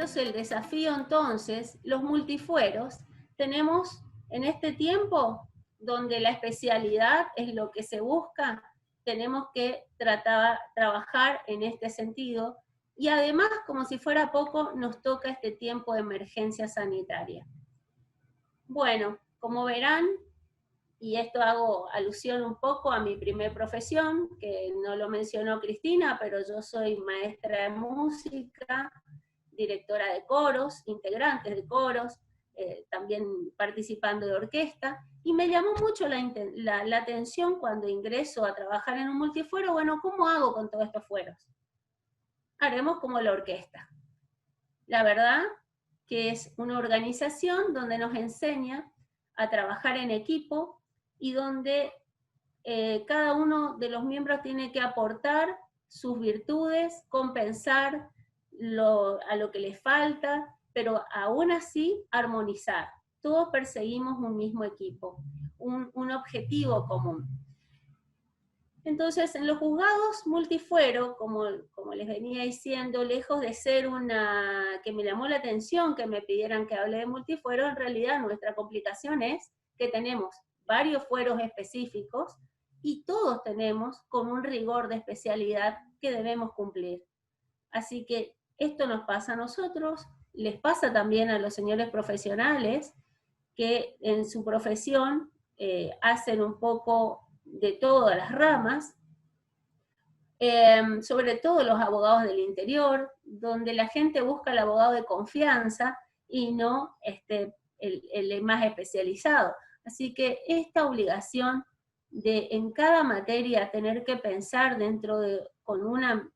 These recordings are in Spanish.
es el desafío entonces, los multifueros, tenemos en este tiempo donde la especialidad es lo que se busca, tenemos que trabajar en este sentido, y además, como si fuera poco, nos toca este tiempo de emergencia sanitaria. Bueno, como verán, y esto hago alusión un poco a mi primer profesión, que no lo mencionó Cristina, pero yo soy maestra de música, directora de coros, integrantes de coros, también participando de orquesta, y me llamó mucho la atención cuando ingreso a trabajar en un multifuero. Bueno, ¿cómo hago con todos estos fueros? Haremos como la orquesta. La verdad que es una organización donde nos enseña a trabajar en equipo y donde cada uno de los miembros tiene que aportar sus virtudes, compensar a lo que les falta, pero aún así armonizar. Todos perseguimos un mismo equipo, un objetivo común. Entonces, en los juzgados multifuero, como les venía diciendo, lejos de ser que me llamó la atención que me pidieran que hable de multifuero, en realidad nuestra complicación es que tenemos varios fueros específicos y todos tenemos con un rigor de especialidad que debemos cumplir. Así que esto nos pasa a nosotros, les pasa también a los señores profesionales que en su profesión hacen un poco de todas las ramas, sobre todo los abogados del interior, donde la gente busca el abogado de confianza y no el más especializado. Así que esta obligación de en cada materia tener que pensar con una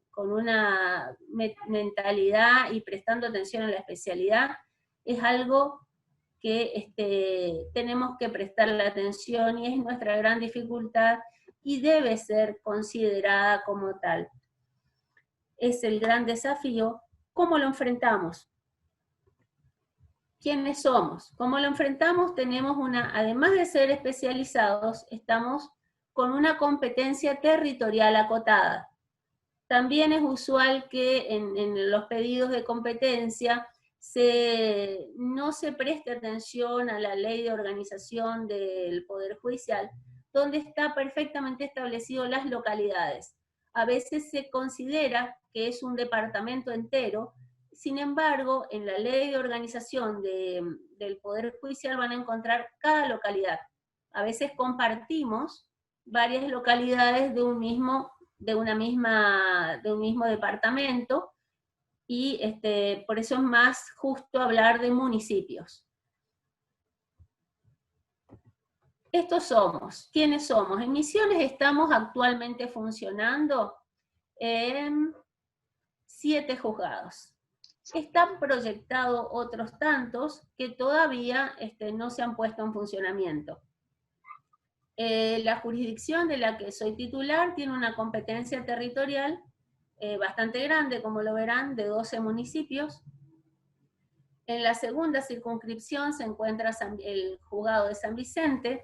mentalidad y prestando atención a la especialidad, es algo que tenemos que prestarle atención y es nuestra gran dificultad y debe ser considerada como tal. Es el gran desafío. ¿Cómo lo enfrentamos? ¿Quiénes somos? ¿Cómo lo enfrentamos? Tenemos además de ser especializados, estamos con una competencia territorial acotada. También es usual que en los pedidos de competencia no se preste atención a la ley de organización del Poder Judicial, donde está perfectamente establecido las localidades. A veces se considera que es un departamento entero, sin embargo, en la ley de organización del Poder Judicial van a encontrar cada localidad. A veces compartimos varias localidades de un mismo departamento, y por eso es más justo hablar de municipios. Estos somos. ¿Quiénes somos? En Misiones estamos actualmente funcionando en 7 juzgados. Están proyectados otros tantos que todavía no se han puesto en funcionamiento. La jurisdicción de la que soy titular tiene una competencia territorial bastante grande, como lo verán, de 12 municipios. En la segunda circunscripción se encuentra el juzgado de San Vicente,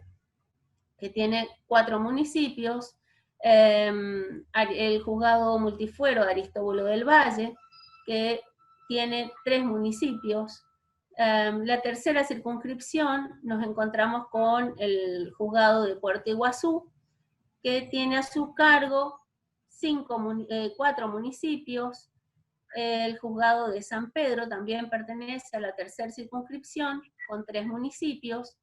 que tiene 4 municipios, el juzgado multifuero de Aristóbulo del Valle, que tiene 3 municipios. La tercera circunscripción nos encontramos con el juzgado de Puerto Iguazú, que tiene a su cargo 4 municipios. El juzgado de San Pedro también pertenece a la tercera circunscripción, con 3 municipios.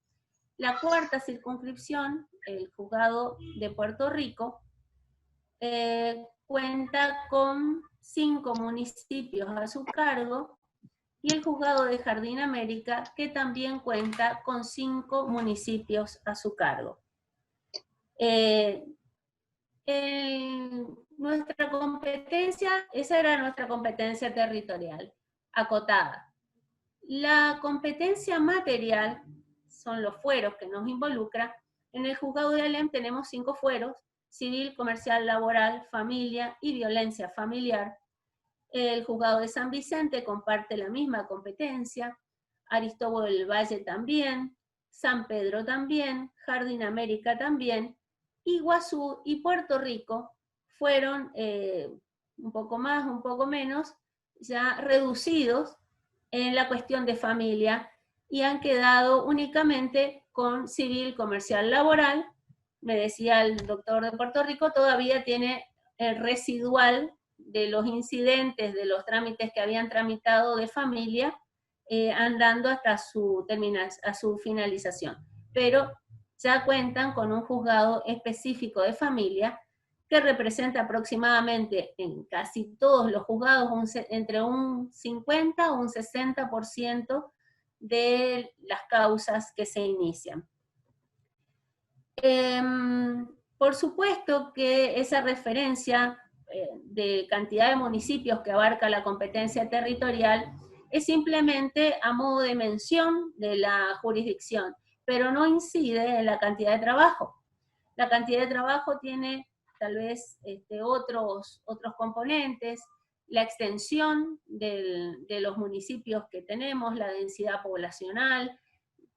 La cuarta circunscripción, el juzgado de Puerto Rico, cuenta con 5 municipios a su cargo, y el juzgado de Jardín América, que también cuenta con 5 municipios a su cargo. Nuestra competencia, esa era nuestra competencia territorial, acotada. La competencia material son los fueros que nos involucran. En el juzgado de Alem tenemos 5 fueros: civil, comercial, laboral, familia y violencia familiar. El juzgado de San Vicente comparte la misma competencia, Aristóbulo del Valle también, San Pedro también, Jardín América también. Iguazú y Puerto Rico fueron un poco más, un poco menos, ya reducidos en la cuestión de familia y han quedado únicamente con civil, comercial, laboral. Me decía el doctor de Puerto Rico, todavía tiene el residual de los incidentes, de los trámites que habían tramitado de familia, andando hasta su finalización. Pero ya cuentan con un juzgado específico de familia que representa aproximadamente en casi todos los juzgados entre un 50 o un 60% de las causas que se inician. Por supuesto que esa referencia de cantidad de municipios que abarca la competencia territorial es simplemente a modo de mención de la jurisdicción, pero no incide en la cantidad de trabajo. La cantidad de trabajo tiene tal vez otros componentes, la extensión de los municipios que tenemos, la densidad poblacional,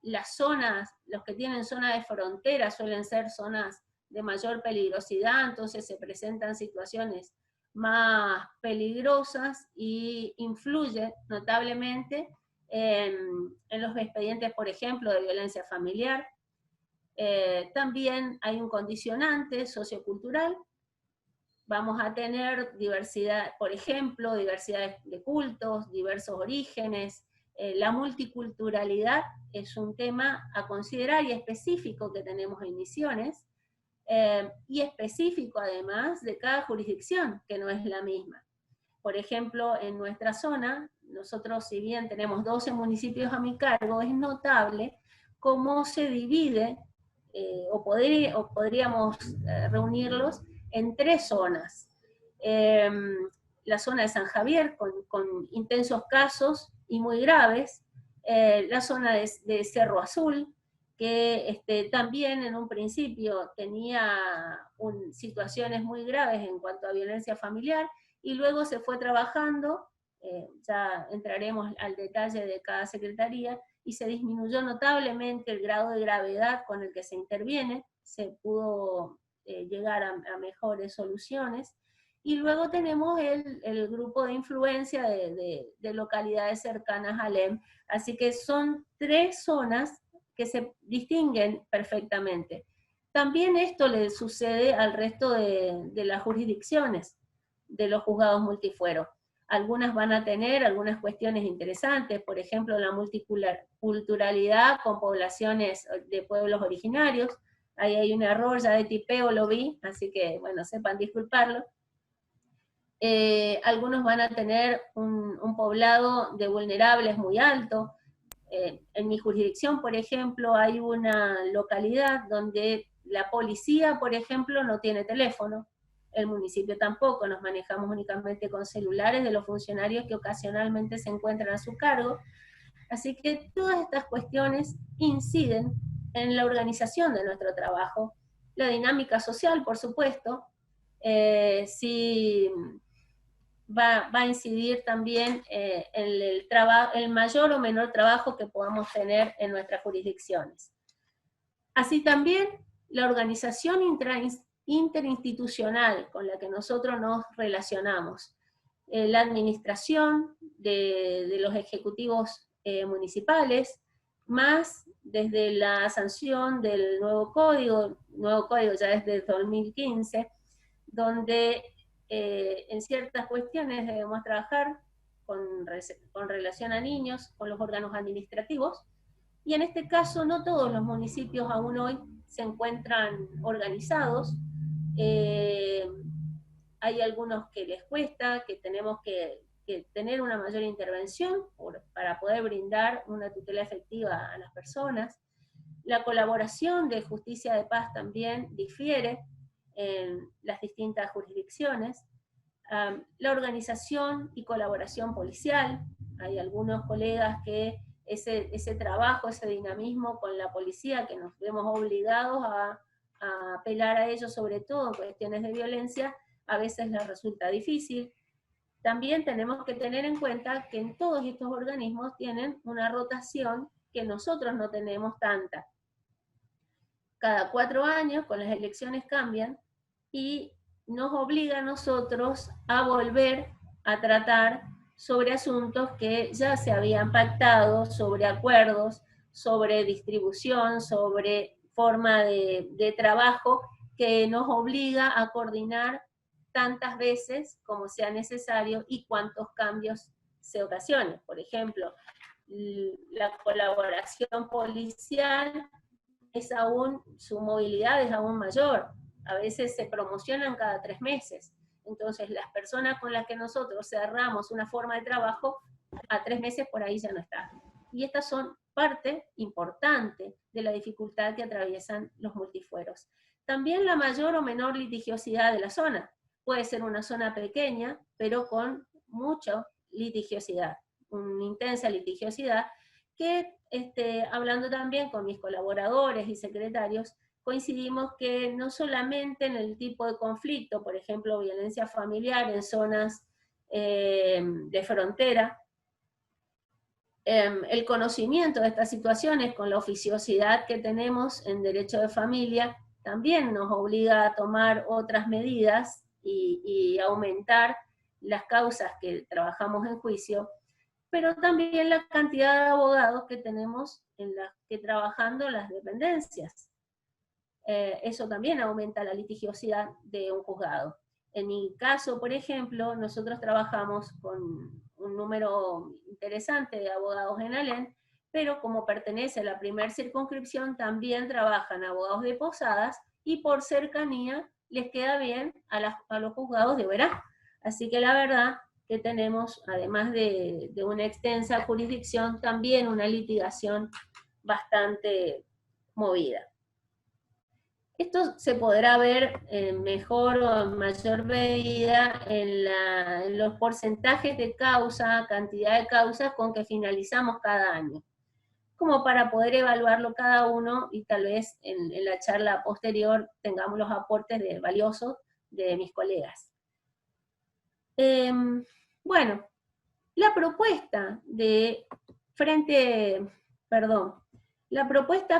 las zonas, los que tienen zona de frontera suelen ser zonas de mayor peligrosidad, entonces se presentan situaciones más peligrosas y influye notablemente en los expedientes, por ejemplo, de violencia familiar. También hay un condicionante sociocultural. Vamos a tener diversidad, por ejemplo, diversidad de cultos, diversos orígenes. La multiculturalidad es un tema a considerar y específico que tenemos en Misiones, y específico además de cada jurisdicción, que no es la misma. Por ejemplo, en nuestra zona, nosotros si bien tenemos 12 municipios a mi cargo, es notable cómo se divide, o podríamos reunirlos en 3 zonas. La zona de San Javier, con intensos casos y muy graves, la zona de Cerro Azul, que también en un principio tenía situaciones muy graves en cuanto a violencia familiar, y luego se fue trabajando, ya entraremos al detalle de cada secretaría, y se disminuyó notablemente el grado de gravedad con el que se interviene, se pudo llegar a mejores soluciones. Y luego tenemos el grupo de influencia de localidades cercanas al EM. Así que son 3 zonas que se distinguen perfectamente. También esto le sucede al resto de las jurisdicciones de los juzgados multifueros. Algunas van a tener algunas cuestiones interesantes, por ejemplo, la multiculturalidad con poblaciones de pueblos originarios. Ahí hay un error ya de tipeo, lo vi, así que, bueno, sepan disculparlo. Algunos van a tener un poblado de vulnerables muy alto. En mi jurisdicción, por ejemplo, hay una localidad donde la policía, por ejemplo, no tiene teléfono, el municipio tampoco, nos manejamos únicamente con celulares de los funcionarios que ocasionalmente se encuentran a su cargo. Así que todas estas cuestiones inciden en la organización de nuestro trabajo, la dinámica social, por supuesto, si va a incidir también en el mayor o menor trabajo que podamos tener en nuestras jurisdicciones. Así también la organización interinstitucional con la que nosotros nos relacionamos, la administración de los ejecutivos municipales, más desde la sanción del nuevo código ya desde 2015, donde en ciertas cuestiones debemos trabajar con relación a niños, con los órganos administrativos, y en este caso no todos los municipios aún hoy se encuentran organizados. Hay algunos que les cuesta, que tenemos que tener una mayor intervención para poder brindar una tutela efectiva a las personas. La colaboración de justicia de paz también difiere en las distintas jurisdicciones. La organización y colaboración policial, hay algunos colegas que ese trabajo, ese dinamismo con la policía, que nos vemos obligados a apelar a ellos, sobre todo en cuestiones de violencia, a veces les resulta difícil. También tenemos que tener en cuenta que en todos estos organismos tienen una rotación que nosotros no tenemos tanta. Cada 4 años, con las elecciones cambian, y nos obliga a nosotros a volver a tratar sobre asuntos que ya se habían pactado, sobre acuerdos, sobre distribución, sobre forma de trabajo, que nos obliga a coordinar tantas veces como sea necesario y cuántos cambios se ocasionen. Por ejemplo, la colaboración policial es aún, su movilidad es aún mayor. A veces se promocionan cada 3 meses. Entonces, las personas con las que nosotros cerramos una forma de trabajo, a 3 meses por ahí ya no está. Y estas son parte importante de la dificultad que atraviesan los multifueros. También la mayor o menor litigiosidad de la zona. Puede ser una zona pequeña, pero con mucha litigiosidad, una intensa litigiosidad, que hablando también con mis colaboradores y secretarios, coincidimos que no solamente en el tipo de conflicto, por ejemplo, violencia familiar en zonas de frontera, el conocimiento de estas situaciones con la oficiosidad que tenemos en derecho de familia también nos obliga a tomar otras medidas y aumentar las causas que trabajamos en juicio, pero también la cantidad de abogados que tenemos trabajando en las dependencias. Eso también aumenta la litigiosidad de un juzgado. En mi caso, por ejemplo, nosotros trabajamos con un número interesante de abogados en Alén, pero como pertenece a la primera circunscripción, también trabajan abogados de Posadas, y por cercanía les queda bien a los juzgados de Oberá. Así que la verdad que tenemos, además de una extensa jurisdicción, también una litigación bastante movida. Esto se podrá ver en mejor o en mayor medida en los porcentajes de causa, cantidad de causas con que finalizamos cada año, como para poder evaluarlo cada uno, y tal vez en la charla posterior tengamos los aportes valiosos de mis colegas. Bueno, la propuesta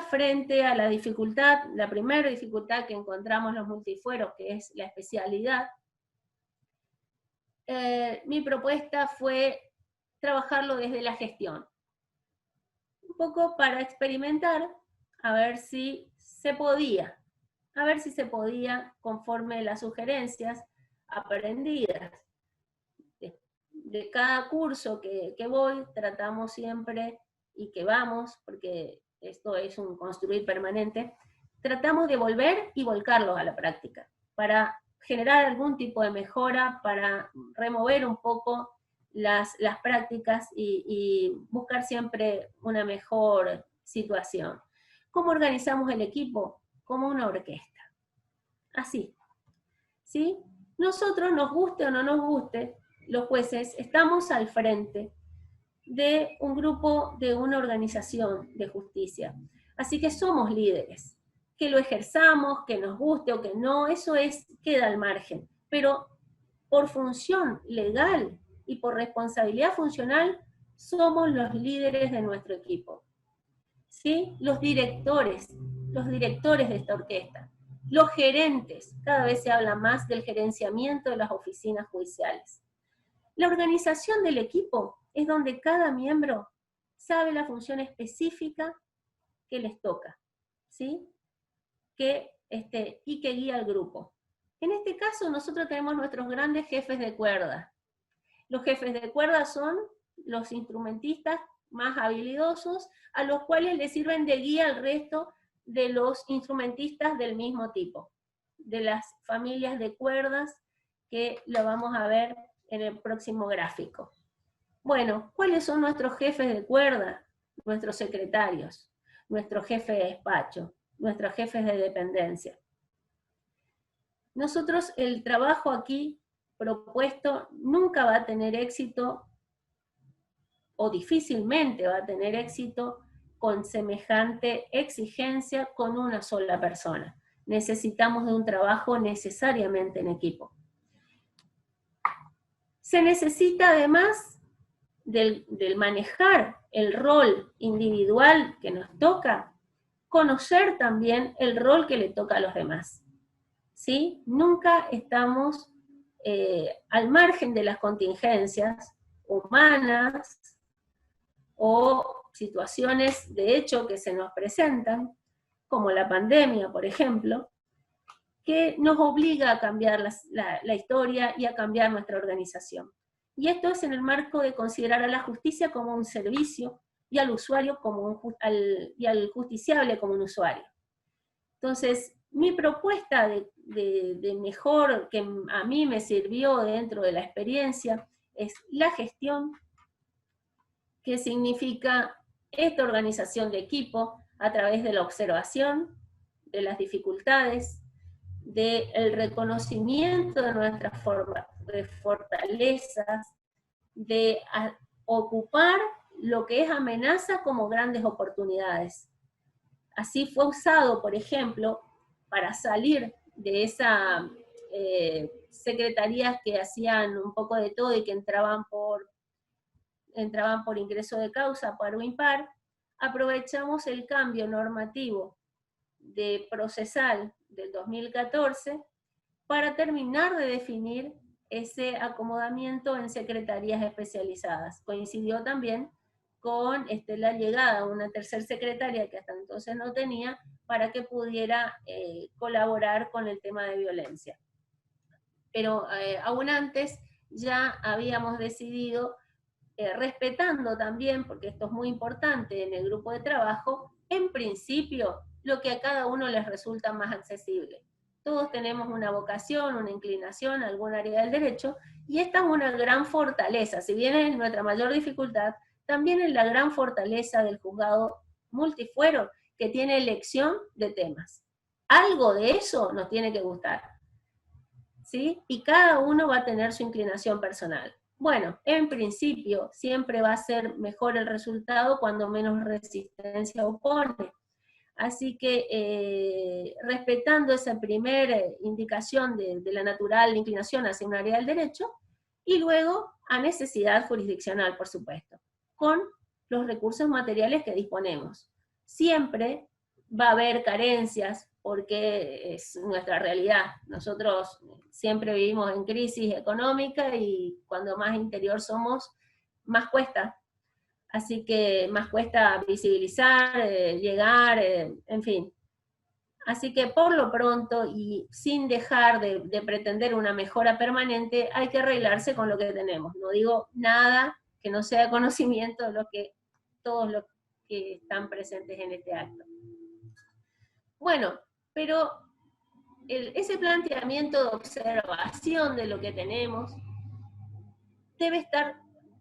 frente a la dificultad, la primera dificultad que encontramos los multifueros, que es la especialidad, mi propuesta fue trabajarlo desde la gestión. Un poco para experimentar, a ver si se podía, conforme las sugerencias aprendidas. De cada curso que voy, tratamos siempre, y que vamos, porque esto es un construir permanente, tratamos de volver y volcarlo a la práctica, para generar algún tipo de mejora, para remover un poco las prácticas y buscar siempre una mejor situación. ¿Cómo organizamos el equipo? Como una orquesta. Así. ¿Sí? Nosotros, nos guste o no nos guste, los jueces estamos al frente de un grupo, de una organización de justicia. Así que somos líderes. Que lo ejerzamos, que nos guste o que no, eso queda al margen. Pero por función legal y por responsabilidad funcional, somos los líderes de nuestro equipo. ¿Sí? Los directores de esta orquesta. Los gerentes, cada vez se habla más del gerenciamiento de las oficinas judiciales. La organización del equipo es donde cada miembro sabe la función específica que les toca, ¿sí? Y que guía al grupo. En este caso, nosotros tenemos nuestros grandes jefes de cuerda. Los jefes de cuerda son los instrumentistas más habilidosos, a los cuales les sirven de guía al resto de los instrumentistas del mismo tipo, de las familias de cuerdas, que lo vamos a ver en el próximo gráfico. Bueno, ¿cuáles son nuestros jefes de cuerda? Nuestros secretarios, nuestro jefe de despacho, nuestros jefes de dependencia. Nosotros, el trabajo aquí propuesto nunca va a tener éxito, o difícilmente va a tener éxito, con semejante exigencia con una sola persona. Necesitamos de un trabajo necesariamente en equipo. Se necesita además del manejar el rol individual que nos toca, conocer también el rol que le toca a los demás. ¿Sí? Nunca estamos al margen de las contingencias, humanas o situaciones de hecho que se nos presentan, como la pandemia, por ejemplo, que nos obliga a cambiar la historia y a cambiar nuestra organización. Y esto es en el marco de considerar a la justicia como un servicio y al usuario como y al justiciable como un usuario. Entonces, mi propuesta de mejor que a mí me sirvió dentro de la experiencia es la gestión, que significa esta organización de equipo a través de la observación de las dificultades, del reconocimiento de nuestras fortalezas, de ocupar lo que es amenaza como grandes oportunidades. Así fue usado, por ejemplo, para salir de esas secretarías que hacían un poco de todo y que entraban por ingreso de causa, paro impar, aprovechamos el cambio normativo de procesal del 2014 para terminar de definir ese acomodamiento en secretarías especializadas. Coincidió también con la llegada a una tercera secretaria que hasta entonces no tenía, para que pudiera colaborar con el tema de violencia. Pero aún antes ya habíamos decidido, respetando también, porque esto es muy importante en el grupo de trabajo, en principio lo que a cada uno les resulta más accesible. Todos tenemos una vocación, una inclinación, algún área del derecho, y esta es una gran fortaleza. Si bien es nuestra mayor dificultad, también es la gran fortaleza del juzgado multifuero, que tiene elección de temas. Algo de eso nos tiene que gustar, ¿sí? Y cada uno va a tener su inclinación personal. Bueno, en principio siempre va a ser mejor el resultado cuando menos resistencia opone. Así que respetando esa primera indicación de la natural inclinación hacia un área del derecho, y luego a necesidad jurisdiccional, por supuesto, con los recursos materiales que disponemos. Siempre va a haber carencias, porque es nuestra realidad. Nosotros siempre vivimos en crisis económica y cuando más interior somos, más cuesta. Así que más cuesta visibilizar, llegar, en fin. Así que por lo pronto, y sin dejar de pretender una mejora permanente, hay que arreglarse con lo que tenemos. No digo nada que no sea conocimiento de todos los que están presentes en este acto. Bueno, pero ese planteamiento de observación de lo que tenemos debe estar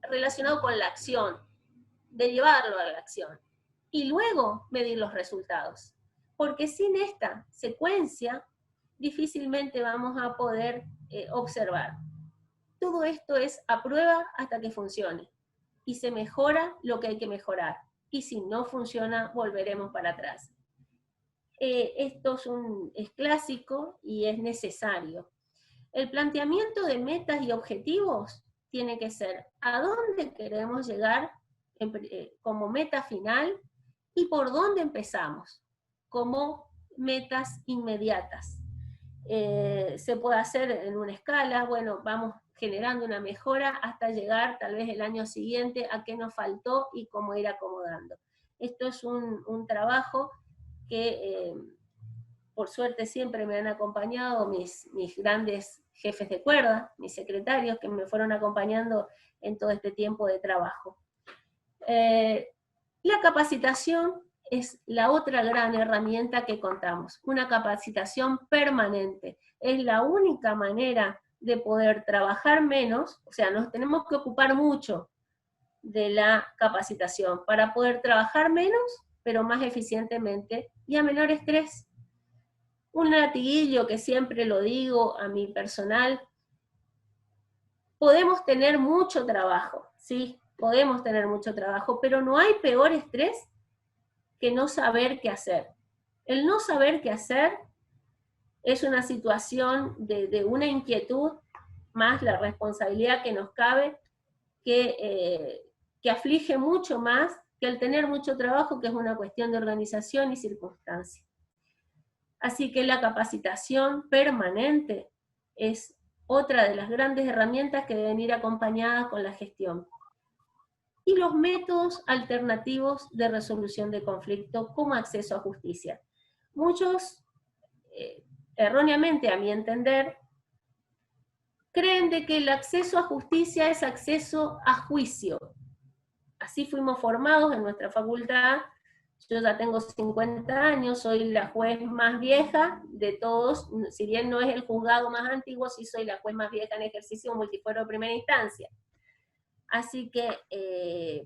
relacionado con la acción, de llevarlo a la acción, y luego medir los resultados. Porque sin esta secuencia, difícilmente vamos a poder observar. Todo esto es a prueba hasta que funcione, y se mejora lo que hay que mejorar, y si no funciona, volveremos para atrás. Esto es clásico y es necesario. El planteamiento de metas y objetivos tiene que ser a dónde queremos llegar como meta final y por dónde empezamos como metas inmediatas. Se puede hacer en una escala, bueno, vamos generando una mejora hasta llegar tal vez el año siguiente a qué nos faltó y cómo ir acomodando. Esto es un trabajo que por suerte siempre me han acompañado mis grandes jefes de cuerda, mis secretarios, que me fueron acompañando en todo este tiempo de trabajo. La capacitación es la otra gran herramienta que contamos, una capacitación permanente. Es la única manera de poder trabajar menos, o sea, nos tenemos que ocupar mucho de la capacitación para poder trabajar menos, pero más eficientemente y a menor estrés. Un latiguillo que siempre lo digo a mi personal: podemos tener mucho trabajo, ¿sí? Podemos tener mucho trabajo, pero no hay peor estrés que no saber qué hacer. El no saber qué hacer es una situación de una inquietud, más la responsabilidad que nos cabe, que aflige mucho más que el tener mucho trabajo, que es una cuestión de organización y circunstancia. Así que la capacitación permanente es otra de las grandes herramientas que deben ir acompañadas con la gestión. Y los métodos alternativos de resolución de conflicto como acceso a justicia. Muchos, erróneamente a mi entender, creen de que el acceso a justicia es acceso a juicio. Así fuimos formados en nuestra facultad. Yo ya tengo 50 años, soy la juez más vieja de todos, si bien no es el juzgado más antiguo, sí soy la juez más vieja en ejercicio multifuero de primera instancia. Así que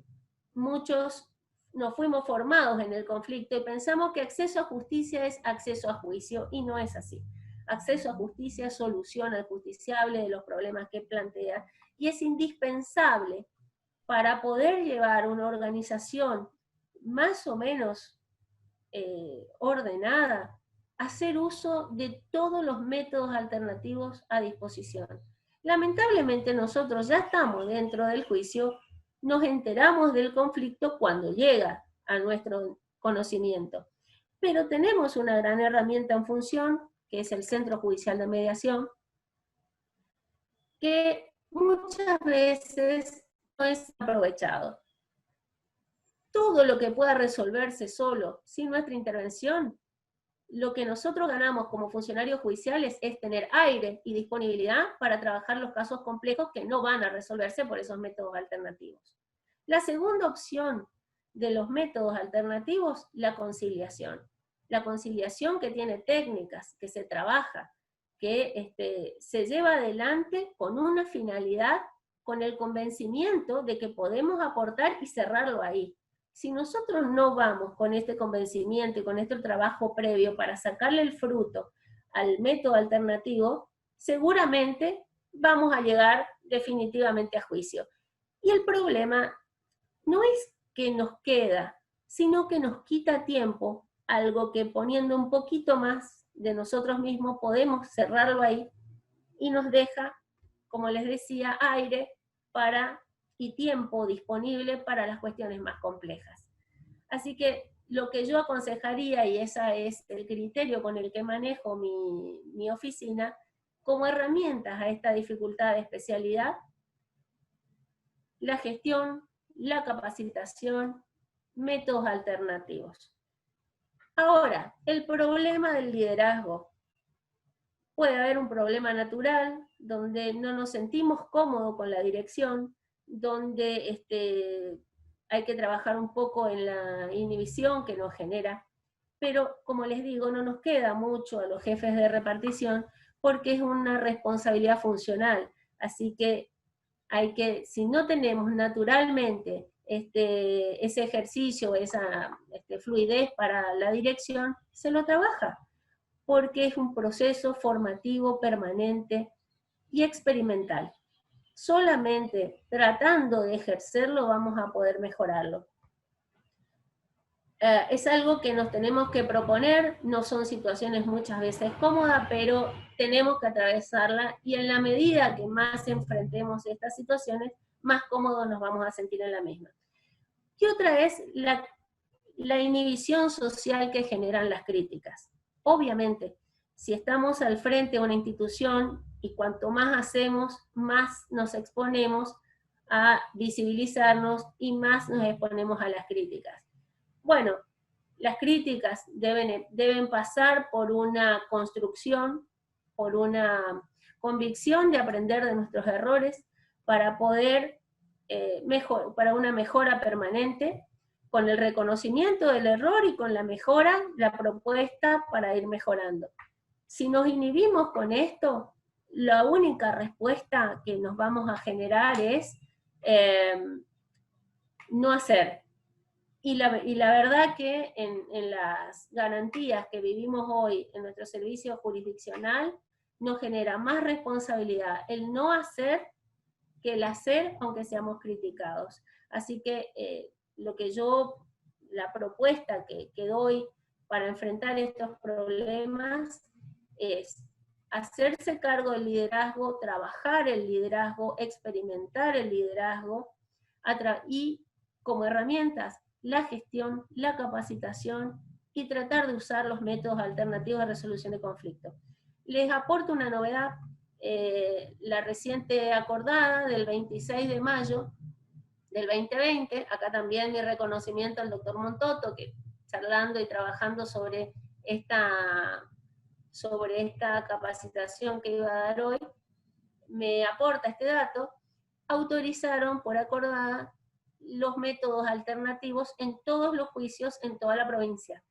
muchos nos fuimos formados en el conflicto y pensamos que acceso a justicia es acceso a juicio, y no es así. Acceso a justicia es solución al justiciable de los problemas que plantea, y es indispensable para poder llevar una organización más o menos ordenada, hacer uso de todos los métodos alternativos a disposición. Lamentablemente nosotros ya estamos dentro del juicio, nos enteramos del conflicto cuando llega a nuestro conocimiento, pero tenemos una gran herramienta en función, que es el Centro Judicial de Mediación, que muchas veces no es aprovechado. Todo lo que pueda resolverse solo, sin nuestra intervención, lo que nosotros ganamos como funcionarios judiciales es tener aire y disponibilidad para trabajar los casos complejos que no van a resolverse por esos métodos alternativos. La segunda opción de los métodos alternativos, la conciliación. La conciliación que tiene técnicas, que se trabaja, que se lleva adelante con una finalidad, con el convencimiento de que podemos aportar y cerrarlo ahí. Si nosotros no vamos con este convencimiento y con este trabajo previo para sacarle el fruto al método alternativo, seguramente vamos a llegar definitivamente a juicio. Y el problema no es que nos queda, sino que nos quita tiempo, algo que poniendo un poquito más de nosotros mismos podemos cerrarlo ahí, y nos deja, como les decía, aire y tiempo disponible para las cuestiones más complejas. Así que lo que yo aconsejaría, y ese es el criterio con el que manejo mi oficina, como herramientas a esta dificultad de especialidad, la gestión, la capacitación, métodos alternativos. Ahora, el problema del liderazgo. Puede haber un problema natural, donde no nos sentimos cómodos con la dirección, donde hay que trabajar un poco en la inhibición que nos genera, pero como les digo, no nos queda mucho a los jefes de repartición, porque es una responsabilidad funcional, así que si no tenemos naturalmente ese ejercicio, esa fluidez para la dirección, se lo trabaja, porque es un proceso formativo permanente y experimental. Solamente tratando de ejercerlo vamos a poder mejorarlo. Es algo que nos tenemos que proponer, no son situaciones muchas veces cómodas, pero tenemos que atravesarla, y en la medida que más enfrentemos estas situaciones, más cómodos nos vamos a sentir en la misma. Y otra es la inhibición social que generan las críticas. Obviamente, si estamos al frente de una institución, y cuanto más hacemos, más nos exponemos a visibilizarnos y más nos exponemos a las críticas. Bueno, las críticas deben pasar por una construcción, por una convicción de aprender de nuestros errores, para poder para una mejora permanente, con el reconocimiento del error y con la mejora, la propuesta para ir mejorando. Si nos inhibimos con esto, la única respuesta que nos vamos a generar es no hacer. Y la verdad que en las garantías que vivimos hoy en nuestro servicio jurisdiccional, nos genera más responsabilidad el no hacer que el hacer, aunque seamos criticados. Así que la propuesta que doy para enfrentar estos problemas es hacerse cargo del liderazgo, trabajar el liderazgo, experimentar el liderazgo, y como herramientas la gestión, la capacitación, y tratar de usar los métodos alternativos de resolución de conflictos. Les aporto una novedad. la reciente acordada del 26 de mayo del 2020, acá también mi reconocimiento al doctor Montoto, que charlando y trabajando sobre esta capacitación que iba a dar hoy, me aporta este dato, autorizaron por acordada los métodos alternativos en todos los juicios en toda la provincia.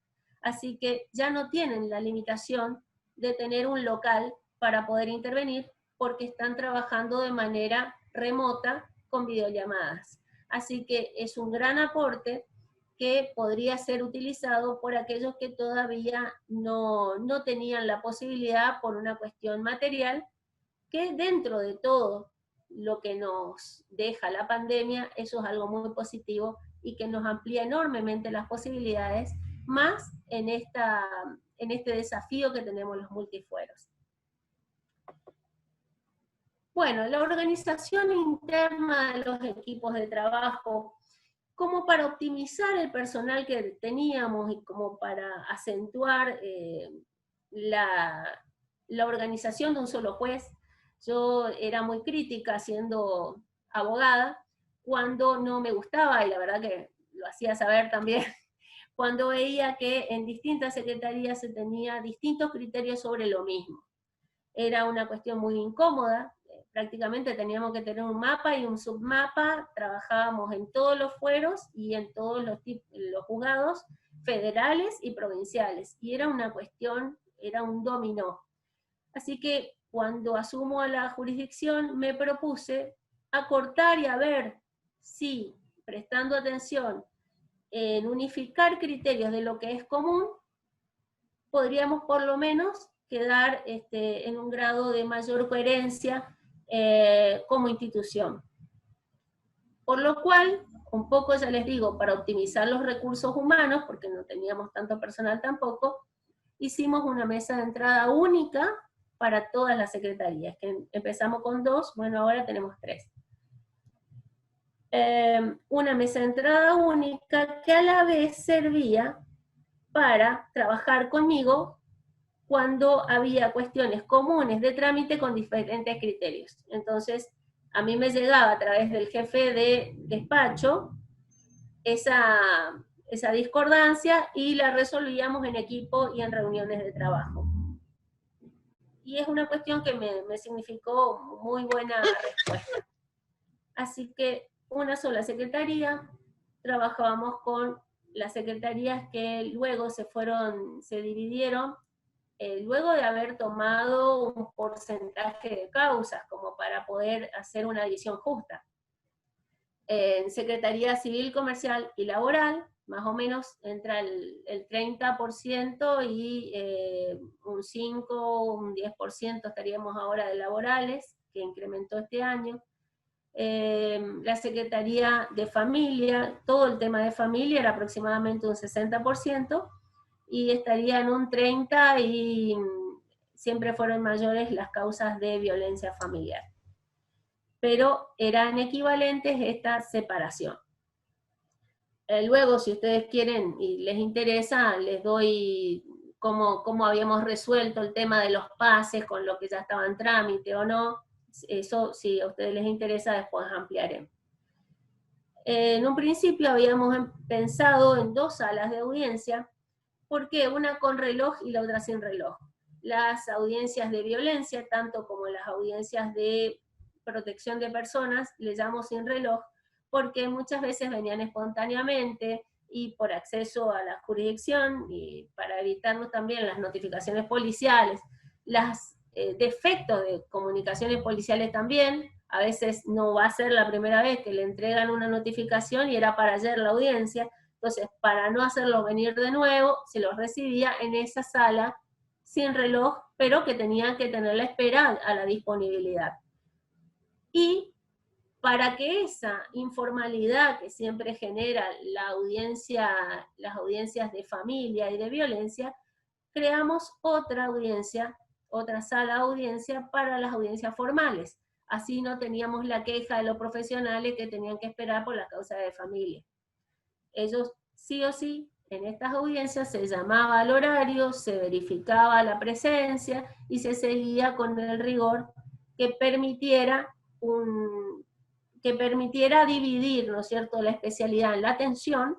Así que ya no tienen la limitación de tener un local para poder intervenir, porque están trabajando de manera remota con videollamadas. Así que es un gran aporte que podría ser utilizado por aquellos que todavía no tenían la posibilidad por una cuestión material, que dentro de todo lo que nos deja la pandemia, eso es algo muy positivo y que nos amplía enormemente las posibilidades, más en este desafío que tenemos los multifueros. Bueno, la organización interna de los equipos de trabajo, como para optimizar el personal que teníamos y como para acentuar la organización de un solo juez. Yo era muy crítica siendo abogada cuando no me gustaba, y la verdad que lo hacía saber también, cuando veía que en distintas secretarías se tenía distintos criterios sobre lo mismo. Era una cuestión muy incómoda, prácticamente teníamos que tener un mapa y un submapa, trabajábamos en todos los fueros y en todos los juzgados federales y provinciales, y era una cuestión, era un dominó. Así que cuando asumo a la jurisdicción me propuse acortar y a ver si, prestando atención en unificar criterios de lo que es común, podríamos por lo menos quedar en un grado de mayor coherencia como institución. Por lo cual, un poco ya les digo, para optimizar los recursos humanos, porque no teníamos tanto personal tampoco, hicimos una mesa de entrada única para todas las secretarías, que empezamos con 2, bueno, ahora tenemos 3. Una mesa de entrada única que a la vez servía para trabajar conmigo cuando había cuestiones comunes de trámite con diferentes criterios. Entonces, a mí me llegaba a través del jefe de despacho esa discordancia y la resolvíamos en equipo y en reuniones de trabajo. Y es una cuestión que me significó muy buena respuesta. Así que una sola secretaría, trabajábamos con las secretarías que luego se dividieron, luego de haber tomado un porcentaje de causas, como para poder hacer una división justa. En Secretaría Civil, Comercial y Laboral, más o menos entra el 30% y un 5, un 10% estaríamos ahora de laborales, que incrementó este año. La Secretaría de Familia, todo el tema de familia era aproximadamente un 60%, y estaría en un 30%, y siempre fueron mayores las causas de violencia familiar. Pero eran equivalentes esta separación. Luego, si ustedes quieren y les interesa, les doy cómo habíamos resuelto el tema de los pases con lo que ya estaba en trámite o no. Eso, si a ustedes les interesa, después ampliaré. En un principio habíamos pensado en 2 salas de audiencia, porque una con reloj y la otra sin reloj. Las audiencias de violencia, tanto como las audiencias de protección de personas, les llamo sin reloj, porque muchas veces venían espontáneamente y por acceso a la jurisdicción, y para evitarnos también las notificaciones policiales, los defectos de comunicaciones policiales también. A veces no va a ser la primera vez que le entregan una notificación y era para ayer la audiencia. Entonces, para no hacerlos venir de nuevo, se los recibía en esa sala sin reloj, pero que tenían que tener la espera a la disponibilidad. Y para que esa informalidad que siempre genera las audiencias de familia y de violencia, creamos otra audiencia, otra sala de audiencia para las audiencias formales. Así no teníamos la queja de los profesionales que tenían que esperar por la causa de familia. Ellos sí o sí, en estas audiencias se llamaba al horario, se verificaba la presencia y se seguía con el rigor que permitiera dividir, ¿no es cierto?, la especialidad en la atención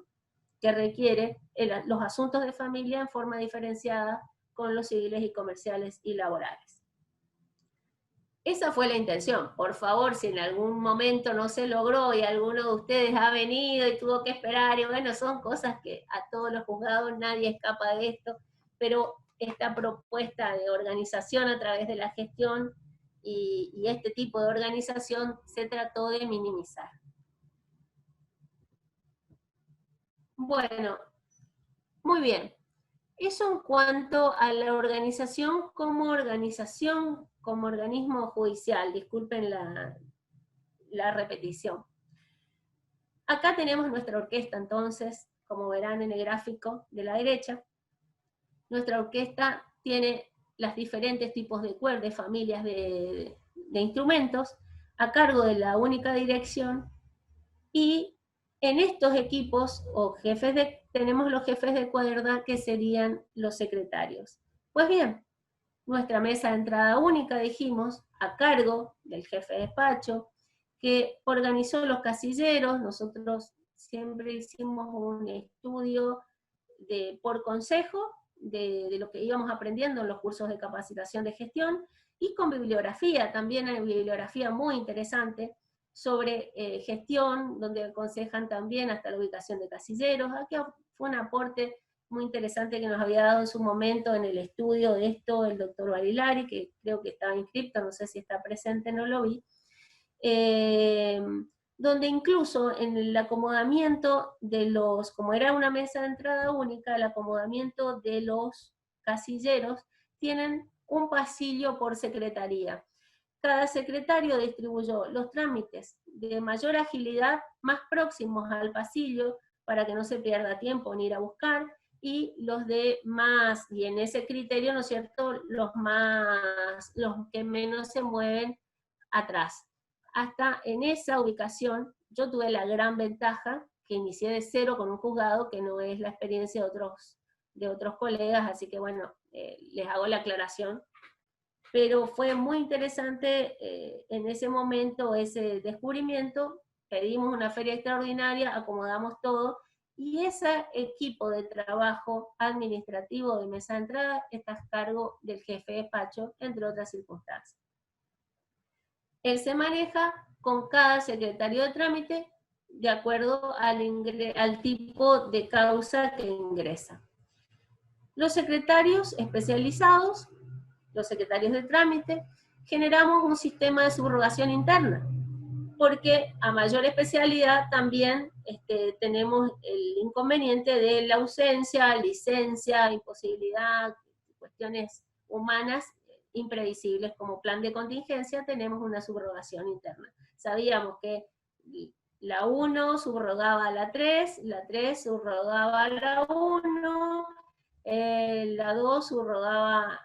que requiere los asuntos de familia en forma diferenciada con los civiles y comerciales y laborales. Esa fue la intención. Por favor, si en algún momento no se logró y alguno de ustedes ha venido y tuvo que esperar, y bueno, son cosas que a todos los juzgados nadie escapa de esto, pero esta propuesta de organización a través de la gestión y este tipo de organización se trató de minimizar. Bueno, muy bien. Eso en cuanto a la organización, como organismo judicial, disculpen la repetición. Acá tenemos nuestra orquesta entonces, como verán en el gráfico de la derecha. Nuestra orquesta tiene los diferentes tipos de cuerdas, familias de instrumentos, a cargo de la única dirección, y en estos equipos o tenemos los jefes de cuerda que serían los secretarios. Pues bien, nuestra mesa de entrada única, dijimos, a cargo del jefe de despacho, que organizó los casilleros. Nosotros siempre hicimos un estudio por consejo de lo que íbamos aprendiendo en los cursos de capacitación de gestión, y con bibliografía, también hay bibliografía muy interesante sobre gestión, donde aconsejan también hasta la ubicación de casilleros. Aquí fue un aporte muy interesante que nos había dado en su momento en el estudio de esto el doctor Barilari, que creo que estaba inscrito, no sé si está presente, no lo vi, donde incluso en el acomodamiento de los, como era una mesa de entrada única, el acomodamiento de los casilleros tienen un pasillo por secretaría. Cada secretario distribuyó los trámites de mayor agilidad más próximos al pasillo para que no se pierda tiempo en ir a buscar, y los de más, y en ese criterio, ¿no es cierto?, los que menos se mueven atrás. Hasta en esa ubicación yo tuve la gran ventaja que inicié de cero con un juzgado, que no es la experiencia de otros colegas, así que bueno, les hago la aclaración. Pero fue muy interesante en ese momento ese descubrimiento. Pedimos una feria extraordinaria, acomodamos todo, y ese equipo de trabajo administrativo de mesa de entrada está a cargo del jefe de despacho, entre otras circunstancias. Él se maneja con cada secretario de trámite de acuerdo al tipo de causa que ingresa. Los secretarios especializados, los secretarios de trámite, generamos un sistema de subrogación interna, porque a mayor especialidad también tenemos el inconveniente de la ausencia, licencia, imposibilidad, cuestiones humanas imprevisibles como plan de contingencia. Tenemos una subrogación interna. Sabíamos que la 1 subrogaba a la 3 subrogaba a la 1, la 2 subrogaba,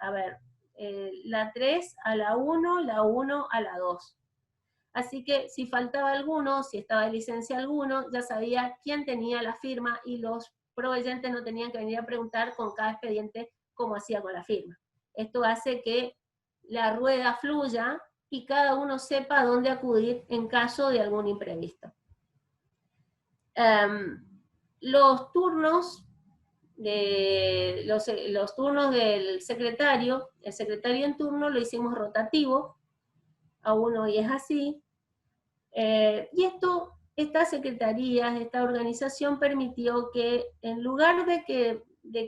la 3 a la 1, la 1 a la 2. Así que si faltaba alguno, si estaba de licencia alguno, ya sabía quién tenía la firma, y los proveyentes no tenían que venir a preguntar con cada expediente cómo hacía con la firma. Esto hace que la rueda fluya y cada uno sepa a dónde acudir en caso de algún imprevisto. Los turnos los turnos del secretario, el secretario en turno lo hicimos rotativo, a uno, y es así. Y estas secretarías, esta organización permitió que, en lugar de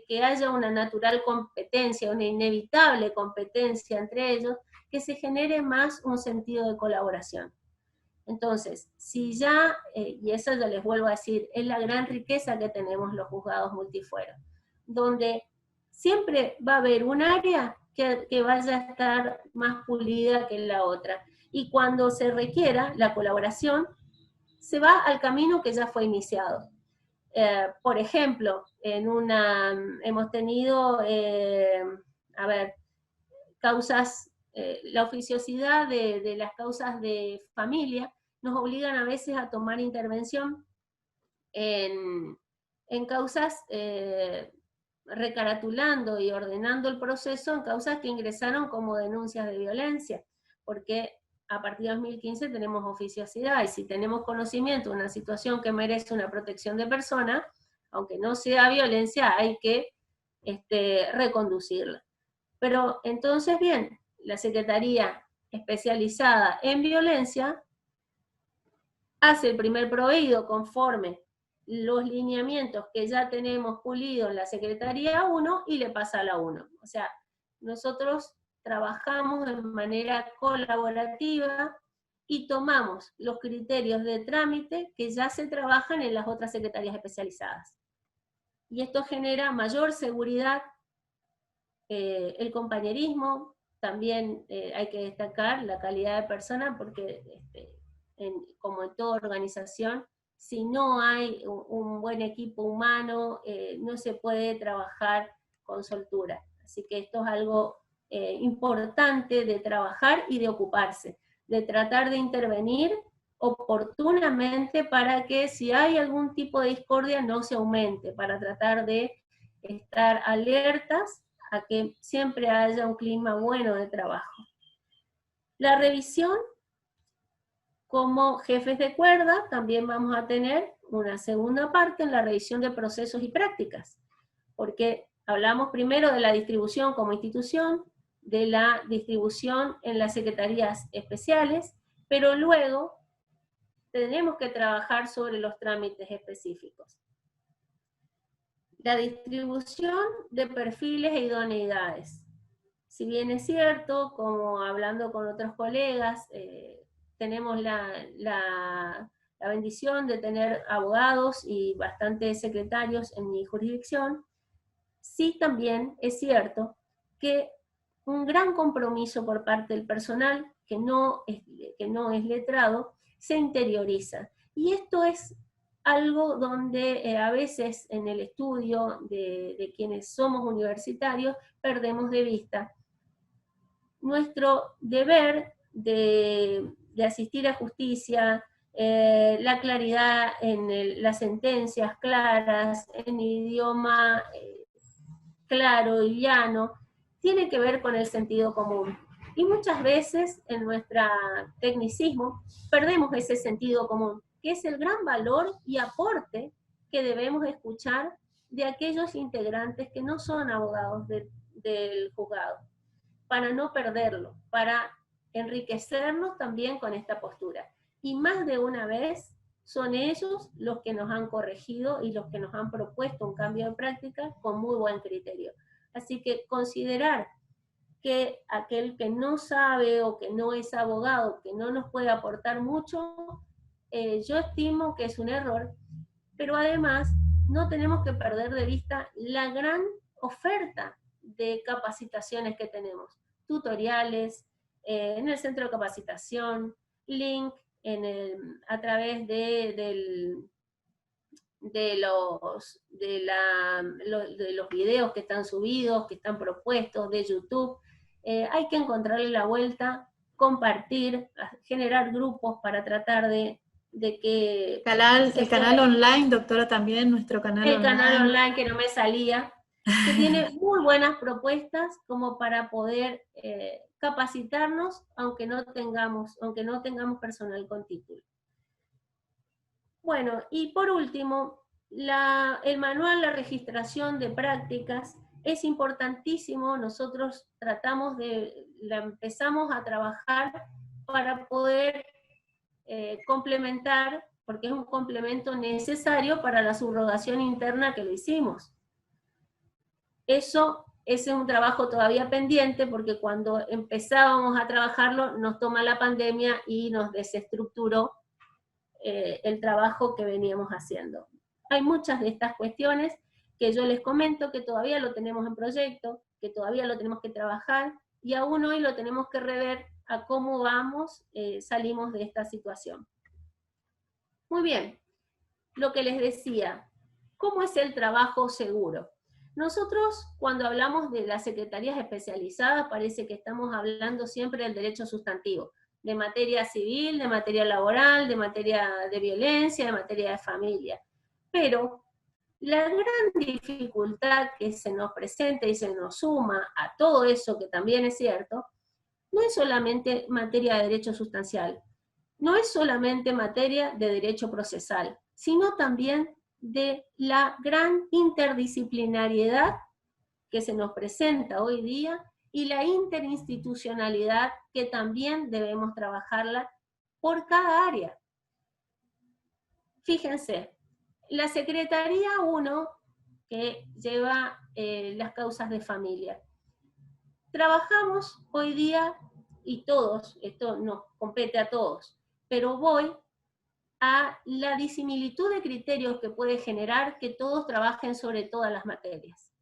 que haya una natural competencia, una inevitable competencia entre ellos, que se genere más un sentido de colaboración. Entonces, si ya, y eso ya les vuelvo a decir, es la gran riqueza que tenemos los juzgados multifueros, donde siempre va a haber un área que vaya a estar más pulida que la otra. Y cuando se requiera la colaboración, se va al camino que ya fue iniciado. Por ejemplo, hemos tenido, causas, la oficiosidad de las causas de familia nos obligan a veces a tomar intervención en causas, recaratulando y ordenando el proceso en causas que ingresaron como denuncias de violencia. porque a partir de 2015 tenemos oficiosidad, y si tenemos conocimiento de una situación que merece una protección de persona, aunque no sea violencia, hay que reconducirla. Pero entonces, bien, la Secretaría especializada en violencia hace el primer proveído conforme los lineamientos que ya tenemos pulidos en la Secretaría 1 y le pasa a la 1. O sea, nosotros trabajamos de manera colaborativa y tomamos los criterios de trámite que ya se trabajan en las otras secretarías especializadas. Y esto genera mayor seguridad, el compañerismo, también hay que destacar la calidad de persona, porque como en toda organización, si no hay un buen equipo humano, no se puede trabajar con soltura. Así que esto es algo importante de trabajar y de ocuparse, de tratar de intervenir oportunamente para que si hay algún tipo de discordia no se aumente, para tratar de estar alertas a que siempre haya un clima bueno de trabajo. La revisión, como jefes de cuerda, también vamos a tener una segunda parte en la revisión de procesos y prácticas, porque hablamos primero de la distribución como institución, de la distribución en las secretarías especiales, pero luego tenemos que trabajar sobre los trámites específicos. La distribución de perfiles e idoneidades. Si bien es cierto, como hablando con otros colegas, tenemos la bendición de tener abogados y bastantes secretarios en mi jurisdicción, sí también es cierto que un gran compromiso por parte del personal que no es letrado se interioriza. Y esto es algo donde a veces en el estudio de quienes somos universitarios perdemos de vista nuestro deber de asistir a justicia, la claridad en las sentencias claras, en idioma claro y llano, tiene que ver con el sentido común. Y muchas veces en nuestro tecnicismo perdemos ese sentido común, que es el gran valor y aporte que debemos escuchar de aquellos integrantes que no son abogados del juzgado, para no perderlo, para enriquecernos también con esta postura. Y más de una vez son ellos los que nos han corregido y los que nos han propuesto un cambio de práctica con muy buen criterio. Así que considerar que aquel que no sabe o que no es abogado, que no nos puede aportar mucho, yo estimo que es un error, pero además no tenemos que perder de vista la gran oferta de capacitaciones que tenemos, tutoriales, en el centro de capacitación, link a través de los videos que están subidos, que están propuestos, de YouTube. Hay que encontrarle la vuelta, compartir, generar grupos para tratar de que... El canal online, doctora, también nuestro canal online. El canal online que no me salía, que tiene muy buenas propuestas como para poder capacitarnos, aunque no tengamos personal con título. Bueno, y por último, el manual de registración de prácticas es importantísimo. Nosotros empezamos a trabajar para poder complementar, porque es un complemento necesario para la subrogación interna que lo hicimos. Eso es un trabajo todavía pendiente, porque cuando empezábamos a trabajarlo nos toma la pandemia y nos desestructuró el trabajo que veníamos haciendo. Hay muchas de estas cuestiones que yo les comento que todavía lo tenemos en proyecto, que todavía lo tenemos que trabajar, y aún hoy lo tenemos que rever a cómo salimos de esta situación. Muy bien, lo que les decía, ¿cómo es el trabajo seguro? Nosotros, cuando hablamos de las secretarías especializadas, parece que estamos hablando siempre del derecho sustantivo, de materia civil, de materia laboral, de materia de violencia, de materia de familia. Pero la gran dificultad que se nos presenta y se nos suma a todo eso, que también es cierto, no es solamente materia de derecho sustancial, no es solamente materia de derecho procesal, sino también de la gran interdisciplinariedad que se nos presenta hoy día y la interinstitucionalidad que también debemos trabajarla por cada área. Fíjense, la Secretaría 1, que lleva las causas de familia. Trabajamos hoy día, y todos, esto nos compete a todos, pero voy a la disimilitud de criterios que puede generar que todos trabajen sobre todas las materias.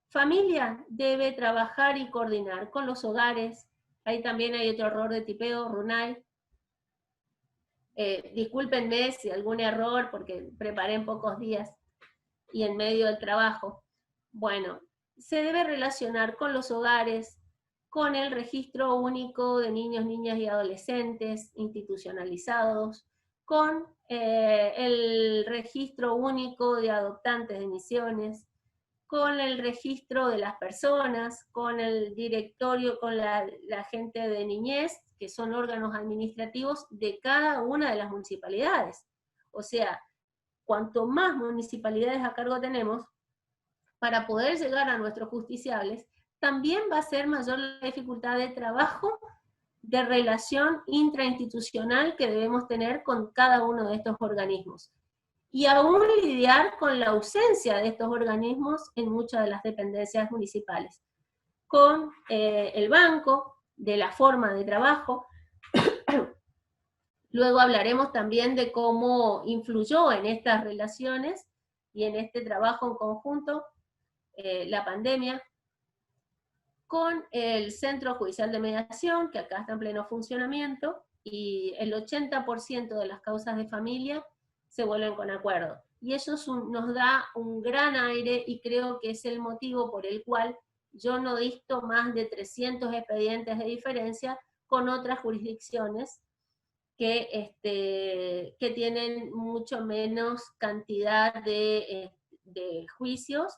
Familia debe trabajar y coordinar con los hogares. Ahí también hay otro error de tipeo, Runay. Discúlpenme si algún error, porque preparé en pocos días y en medio del trabajo. Bueno, se debe relacionar con los hogares, con el registro único de niños, niñas y adolescentes institucionalizados, con el registro único de adoptantes de misiones, con el registro de las personas, con el directorio, con la gente de niñez, que son órganos administrativos de cada una de las municipalidades. O sea, cuanto más municipalidades a cargo tenemos, para poder llegar a nuestros justiciables, también va a ser mayor la dificultad de trabajo, de relación intrainstitucional que debemos tener con cada uno de estos organismos. Y aún lidiar con la ausencia de estos organismos en muchas de las dependencias municipales. Con el banco, de la forma de trabajo. Luego hablaremos también de cómo influyó en estas relaciones y en este trabajo en conjunto la pandemia, con el Centro Judicial de Mediación, que acá está en pleno funcionamiento, y el 80% de las causas de familia se vuelven con acuerdo. Y eso nos da un gran aire, y creo que es el motivo por el cual yo no disto más de 300 expedientes de diferencia con otras jurisdicciones que tienen mucho menos cantidad de juicios,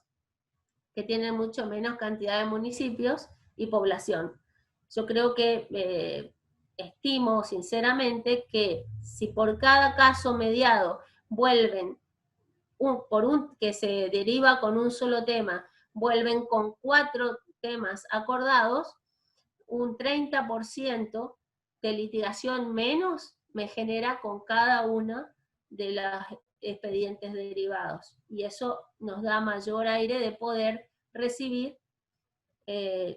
que tienen mucho menos cantidad de municipios y población. Yo creo que estimo sinceramente que si por cada caso mediado vuelven, que se deriva con un solo tema, vuelven con 4 temas acordados, un 30% de litigación menos me genera con cada una de las expedientes derivados. Y eso nos da mayor aire de poder recibir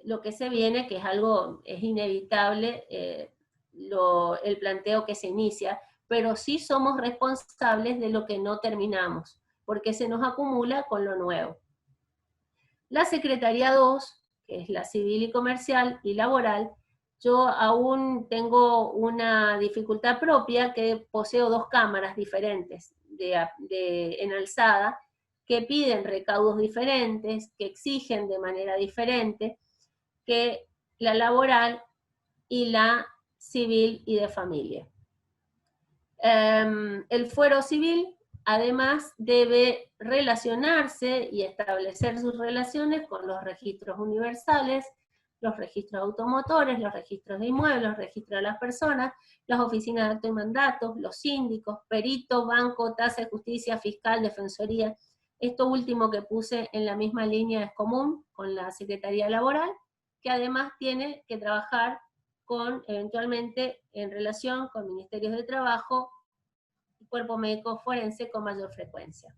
lo que se viene, que es algo, es inevitable el planteo que se inicia, pero sí somos responsables de lo que no terminamos, porque se nos acumula con lo nuevo. La Secretaría 2, que es la civil y comercial y laboral, yo aún tengo una dificultad propia, que poseo 2 cámaras diferentes en alzada, que piden recaudos diferentes, que exigen de manera diferente, que la laboral y la civil y de familia. El fuero civil, además, debe relacionarse y establecer sus relaciones con los registros universales, los registros automotores, los registros de inmuebles, los registros de las personas, las oficinas de acto y mandato, los síndicos, perito, banco, tasa de justicia, fiscal, defensoría. Esto último que puse en la misma línea es común con la Secretaría Laboral, que además tiene que trabajar eventualmente en relación con ministerios de trabajo y cuerpo médico forense con mayor frecuencia.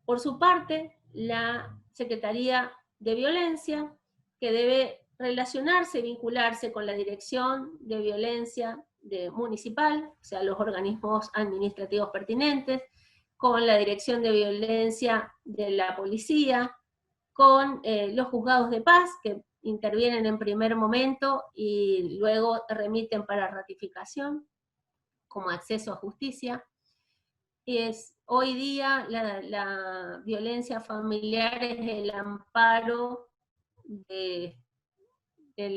Por su parte, la Secretaría de Violencia, que debe relacionarse, vincularse con la Dirección de Violencia municipal, o sea, los organismos administrativos pertinentes, con la Dirección de Violencia de la Policía, con los juzgados de paz, que intervienen en primer momento y luego remiten para ratificación, como acceso a justicia. Hoy día la violencia familiar es el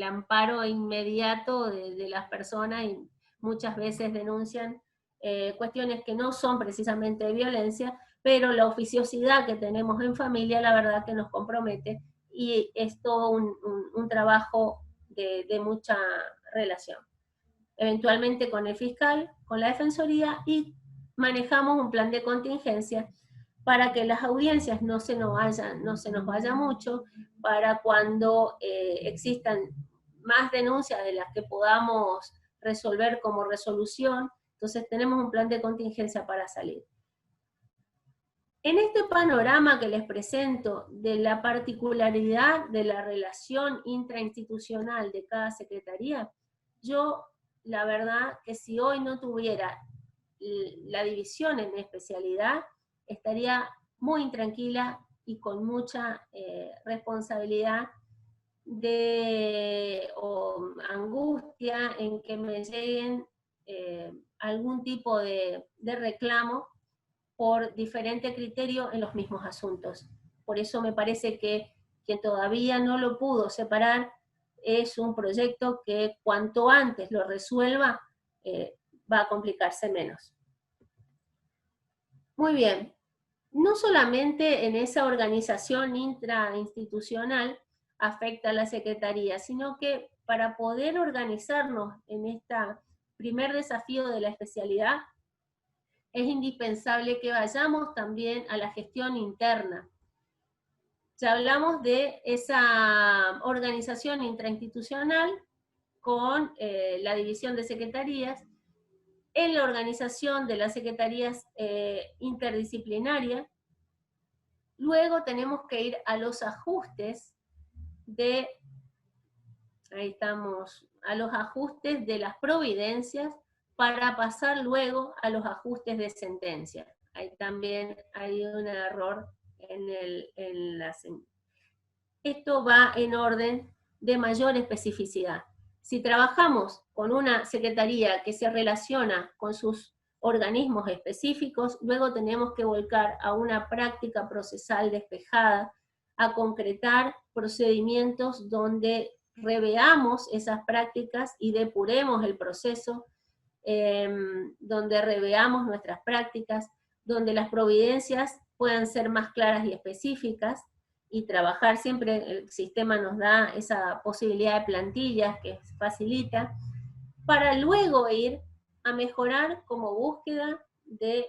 amparo inmediato de las personas, y muchas veces denuncian cuestiones que no son precisamente de violencia, pero la oficiosidad que tenemos en familia, la verdad que nos compromete, y es todo un trabajo de mucha relación. Eventualmente con el fiscal, con la defensoría, y manejamos un plan de contingencia para que las audiencias no se nos vaya mucho, para cuando existan más denuncias de las que podamos resolver como resolución. Entonces tenemos un plan de contingencia para salir. En este panorama que les presento de la particularidad de la relación intrainstitucional de cada secretaría, yo, la verdad, que si hoy no tuviera la división en especialidad, estaría muy intranquila y con mucha responsabilidad o angustia en que me lleguen algún tipo de reclamo por diferente criterio en los mismos asuntos. Por eso me parece que quien todavía no lo pudo separar es un proyecto que cuanto antes lo resuelva, va a complicarse menos. Muy bien. No solamente en esa organización intrainstitucional afecta a la Secretaría, sino que para poder organizarnos en este primer desafío de la especialidad, es indispensable que vayamos también a la gestión interna. Ya hablamos de esa organización intrainstitucional con la división de secretarías, en la organización de las secretarías interdisciplinarias. Luego tenemos que ir a los ajustes a los ajustes de las providencias, para pasar luego a los ajustes de sentencia. Ahí también hay un error en la sentencia. Esto va en orden de mayor especificidad. Si trabajamos con una secretaría que se relaciona con sus organismos específicos, luego tenemos que volcar a una práctica procesal despejada, a concretar procedimientos donde reveamos esas prácticas y depuremos el proceso, donde reveamos nuestras prácticas, donde las providencias puedan ser más claras y específicas, y trabajar siempre, el sistema nos da esa posibilidad de plantillas que facilita, para luego ir a mejorar como búsqueda de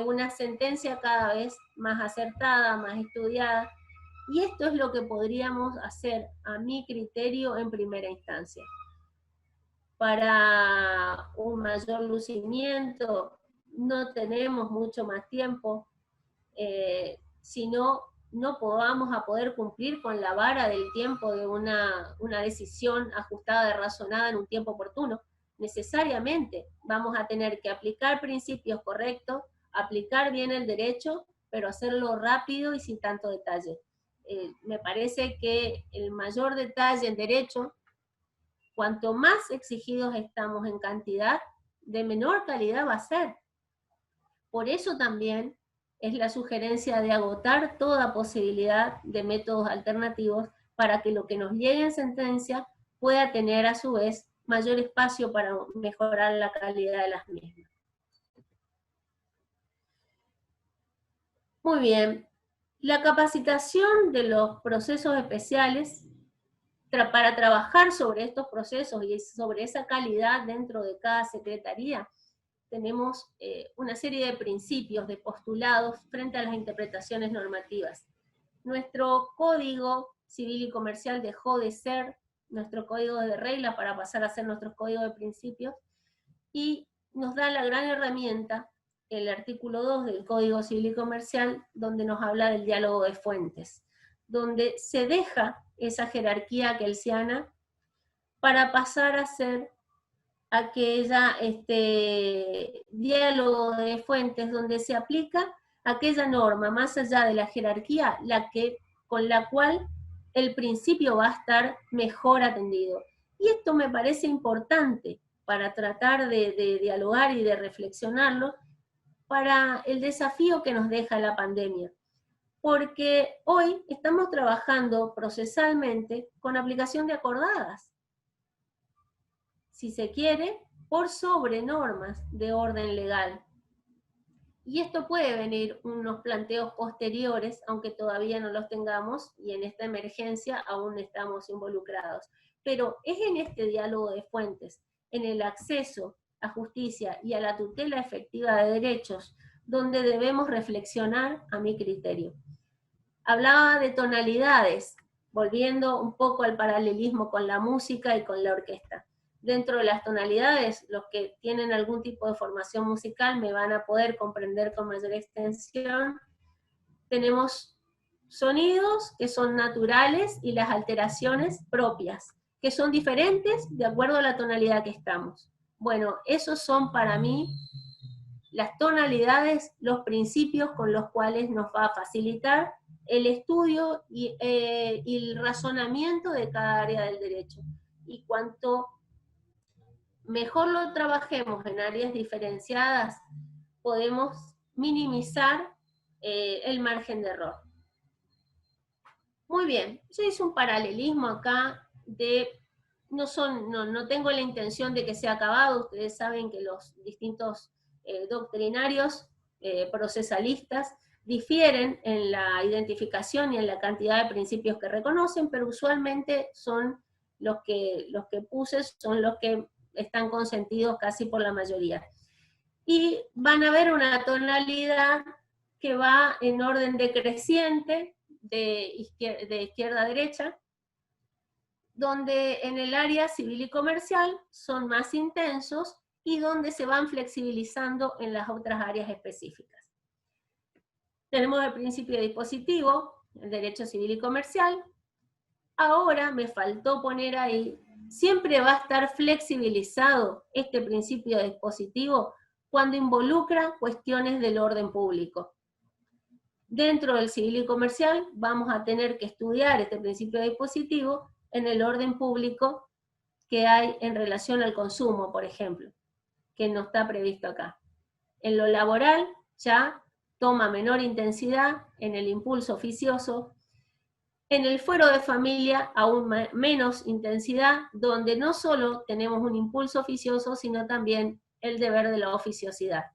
una sentencia cada vez más acertada, más estudiada, y esto es lo que podríamos hacer, a mi criterio, en primera instancia. Para un mayor lucimiento no tenemos mucho más tiempo, sino no vamos a poder cumplir con la vara del tiempo de una decisión ajustada y razonada en un tiempo oportuno. Necesariamente vamos a tener que aplicar principios correctos, aplicar bien el derecho, pero hacerlo rápido y sin tanto detalle. Me parece que el mayor detalle en derecho, cuanto más exigidos estamos en cantidad, de menor calidad va a ser. Por eso también es la sugerencia de agotar toda posibilidad de métodos alternativos, para que lo que nos llegue en sentencia pueda tener a su vez mayor espacio para mejorar la calidad de las mismas. Muy bien. La capacitación de los procesos especiales para trabajar sobre estos procesos y sobre esa calidad dentro de cada secretaría, tenemos una serie de principios, de postulados frente a las interpretaciones normativas. Nuestro Código Civil y Comercial dejó de ser nuestro código de regla para pasar a ser nuestro código de principios, y nos da la gran herramienta el artículo 2 del Código Civil y Comercial, donde nos habla del diálogo de fuentes, donde se deja esa jerarquía kelsiana para pasar a ser aquella diálogo de fuentes donde se aplica aquella norma, más allá de la jerarquía, con la cual el principio va a estar mejor atendido. Y esto me parece importante para tratar de dialogar y de reflexionarlo para el desafío que nos deja la pandemia. Porque hoy estamos trabajando procesalmente con aplicación de acordadas, si se quiere, por sobre normas de orden legal. Y esto puede venir unos planteos posteriores, aunque todavía no los tengamos, y en esta emergencia aún estamos involucrados. pero es en este diálogo de fuentes, en el acceso a justicia y a la tutela efectiva de derechos, donde debemos reflexionar a mi criterio. Hablaba de tonalidades, volviendo un poco al paralelismo con la música y con la orquesta. Dentro de las tonalidades, los que tienen algún tipo de formación musical me van a poder comprender con mayor extensión. Tenemos sonidos que son naturales y las alteraciones propias, que son diferentes de acuerdo a la tonalidad que estamos. Bueno, esos son para mí las tonalidades, los principios con los cuales nos va a facilitar el estudio y el razonamiento de cada área del derecho. Y cuanto mejor lo trabajemos en áreas diferenciadas, podemos minimizar el margen de error. Muy bien, yo hice un paralelismo acá de, no tengo la intención de que sea acabado, ustedes saben que los distintos doctrinarios procesalistas difieren en la identificación y en la cantidad de principios que reconocen, pero usualmente son los que puse, son los que están consentidos casi por la mayoría. Y van a ver una tonalidad que va en orden decreciente, de izquierda a derecha, donde en el área civil y comercial son más intensos y donde se van flexibilizando en las otras áreas específicas. Tenemos el principio dispositivo, el derecho civil y comercial. Ahora me faltó poner ahí, siempre va a estar flexibilizado este principio dispositivo cuando involucra cuestiones del orden público. Dentro del civil y comercial vamos a tener que estudiar este principio dispositivo en el orden público que hay en relación al consumo, por ejemplo, que no está previsto acá. En lo laboral ya toma menor intensidad, en el impulso oficioso. En el fuero de familia aún menos intensidad, donde no solo tenemos un impulso oficioso, sino también el deber de la oficiosidad.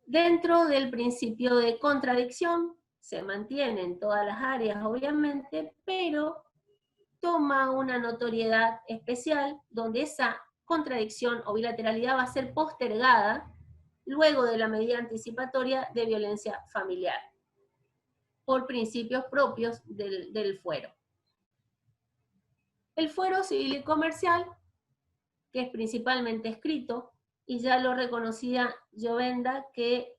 Dentro del principio de contradicción, se mantiene en todas las áreas, obviamente, pero toma una notoriedad especial, donde esa contradicción o bilateralidad va a ser postergada luego de la medida anticipatoria de violencia familiar, por principios propios del fuero. El fuero civil y comercial, que es principalmente escrito, y ya lo reconocía Llovenda, que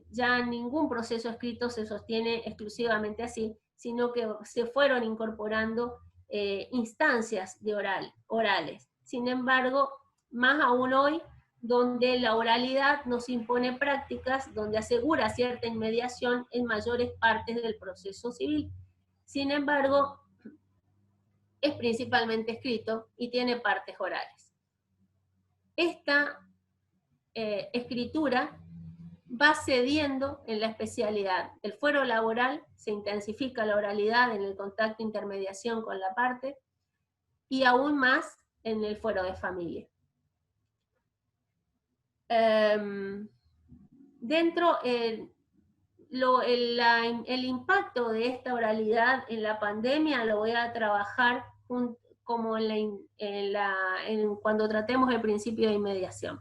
ya ningún proceso escrito se sostiene exclusivamente así, sino que se fueron incorporando instancias de orales. Sin embargo, más aún hoy, donde la oralidad nos impone prácticas donde asegura cierta inmediación en mayores partes del proceso civil. Sin embargo, es principalmente escrito y tiene partes orales. Esta escritura va cediendo en la especialidad. El fuero laboral se intensifica la oralidad en el contacto e intermediación con la parte, y aún más en el fuero de familia. Dentro, el impacto de esta oralidad en la pandemia lo voy a trabajar como cuando tratemos el principio de inmediación.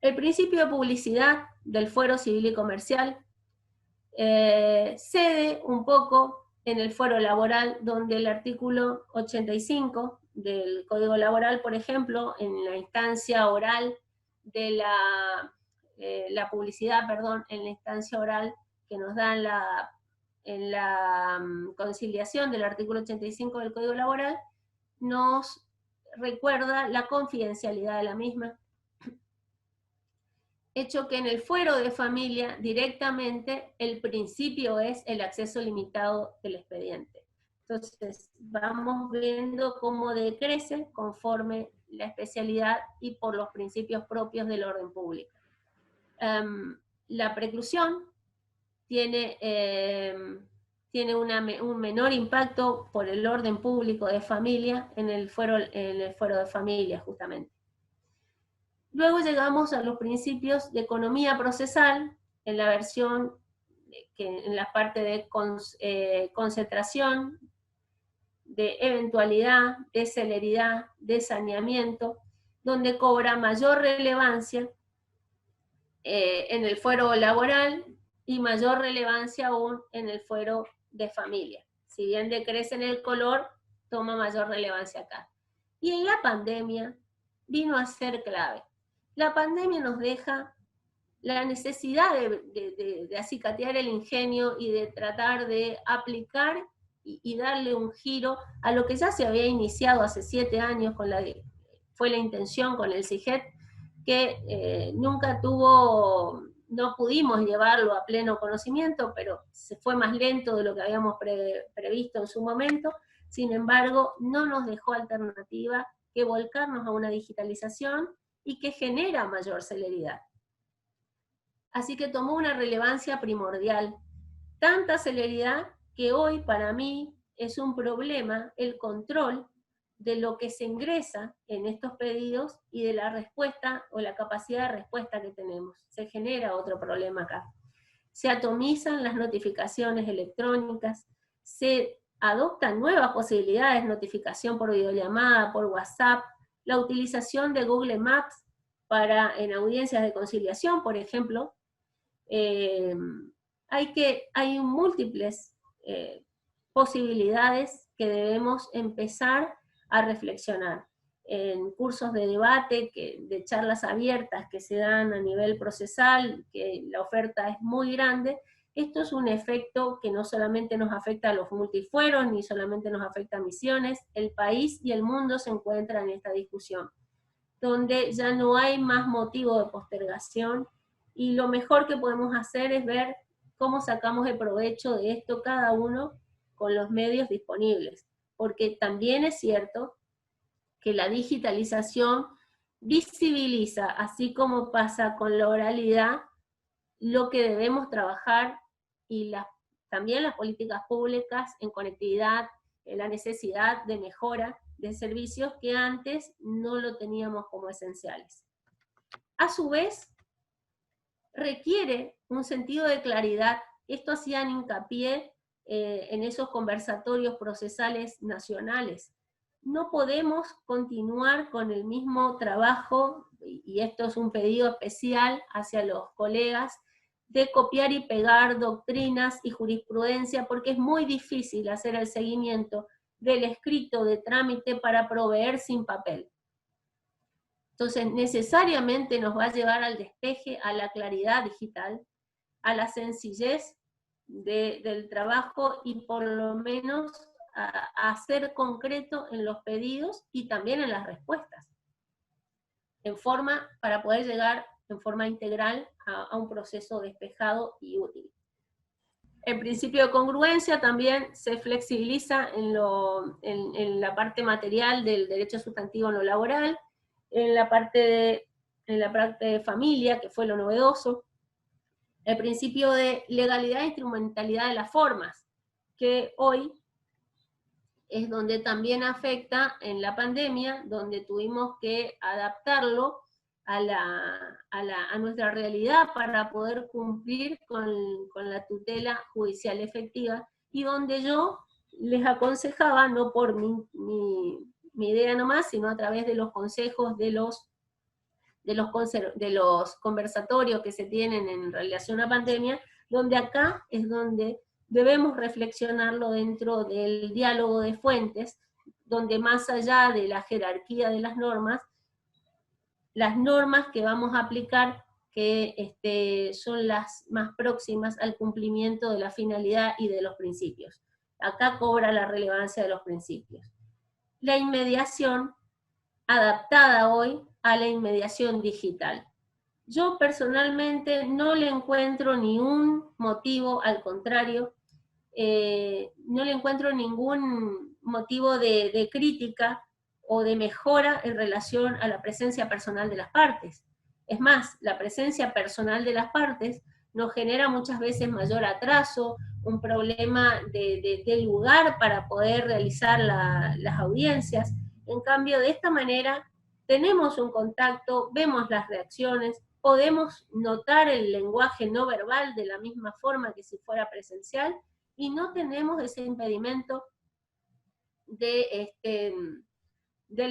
El principio de publicidad del fuero civil y comercial cede un poco en el fuero laboral, donde el artículo 85 del Código Laboral, por ejemplo, en la instancia oral de la publicidad, perdón, en la instancia oral que nos da en la conciliación del artículo 85 del Código Laboral, nos recuerda la confidencialidad de la misma, hecho que en el fuero de familia directamente el principio es el acceso limitado del expediente. Entonces vamos viendo cómo decrece conforme la especialidad y por los principios propios del orden público. La preclusión tiene un menor impacto por el orden público de familia en el fuero de familia, justamente. Luego llegamos a los principios de economía procesal, en la versión, en la parte de concentración, de eventualidad, de celeridad, de saneamiento, donde cobra mayor relevancia en el fuero laboral y mayor relevancia aún en el fuero de familia. Si bien decrece en el color, toma mayor relevancia acá. Y en la pandemia vino a ser clave. La pandemia nos deja la necesidad de acicatear el ingenio y de tratar de aplicar y darle un giro a lo que ya se había iniciado hace 7 años, fue la intención con el CIGET, que nunca no pudimos llevarlo a pleno conocimiento, pero se fue más lento de lo que habíamos previsto en su momento. Sin embargo, no nos dejó alternativa que volcarnos a una digitalización y que genera mayor celeridad. Así que tomó una relevancia primordial, tanta celeridad que hoy para mí es un problema el control de lo que se ingresa en estos pedidos y de la respuesta o la capacidad de respuesta que tenemos. Se genera otro problema acá. Se atomizan las notificaciones electrónicas, se adoptan nuevas posibilidades, notificación por videollamada, por WhatsApp, la utilización de Google Maps en audiencias de conciliación, por ejemplo. Hay múltiples posibilidades que debemos empezar a reflexionar. En cursos de debate, de charlas abiertas que se dan a nivel procesal, que la oferta es muy grande, esto es un efecto que no solamente nos afecta a los multifueros, ni solamente nos afecta a Misiones, el país y el mundo se encuentran en esta discusión, donde ya no hay más motivo de postergación, y lo mejor que podemos hacer es ver cómo sacamos el provecho de esto cada uno con los medios disponibles, porque también es cierto que la digitalización visibiliza, así como pasa con la oralidad, lo que debemos trabajar y también las políticas públicas en conectividad, en la necesidad de mejora de servicios que antes no lo teníamos como esenciales. A su vez, requiere un sentido de claridad. Esto hacían hincapié en esos conversatorios procesales nacionales. No podemos continuar con el mismo trabajo, y esto es un pedido especial hacia los colegas, de copiar y pegar doctrinas y jurisprudencia, porque es muy difícil hacer el seguimiento del escrito de trámite para proveer sin papel. Entonces, necesariamente nos va a llevar al despeje, a la claridad digital, a la sencillez del trabajo y por lo menos a ser concreto en los pedidos y también en las respuestas, para poder llegar en forma integral a un proceso despejado y útil. El principio de congruencia también se flexibiliza en la parte material del derecho sustantivo en lo laboral, en la parte de familia, que fue lo novedoso, el principio de legalidad e instrumentalidad de las formas, que hoy es donde también afecta en la pandemia, donde tuvimos que adaptarlo a nuestra realidad para poder cumplir con la tutela judicial efectiva, y donde yo les aconsejaba, no por mi idea nomás, sino a través de los consejos de los conversatorios que se tienen en relación a pandemia, donde acá es donde debemos reflexionarlo dentro del diálogo de fuentes, donde más allá de la jerarquía de las normas que vamos a aplicar, que son las más próximas al cumplimiento de la finalidad y de los principios. Acá cobra la relevancia de los principios. La inmediación, adaptada hoy a la inmediación digital. Yo personalmente no le encuentro ningún motivo, al contrario, no le encuentro ningún motivo de crítica o de mejora en relación a la presencia personal de las partes. Es más, la presencia personal de las partes nos genera muchas veces mayor atraso, un problema de lugar para poder realizar las audiencias. En cambio, de esta manera, tenemos un contacto, vemos las reacciones, podemos notar el lenguaje no verbal de la misma forma que si fuera presencial, y no tenemos ese impedimento del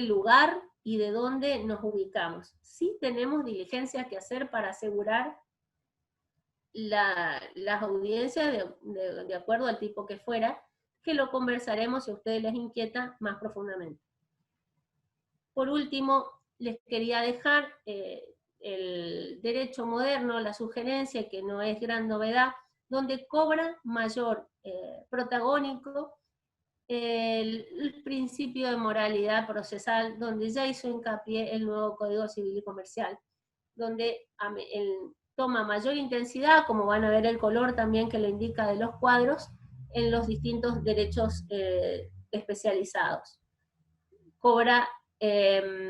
lugar y de dónde nos ubicamos. Sí tenemos diligencias que hacer para asegurar las audiencias de acuerdo al tipo que fuera, que lo conversaremos si a ustedes les inquieta más profundamente. Por último, les quería dejar el derecho moderno, la sugerencia, que no es gran novedad, donde cobra mayor protagónico el principio de moralidad procesal, donde ya hizo hincapié el nuevo Código Civil y Comercial, donde toma mayor intensidad, como van a ver el color también que lo indica de los cuadros, en los distintos derechos especializados. Cobra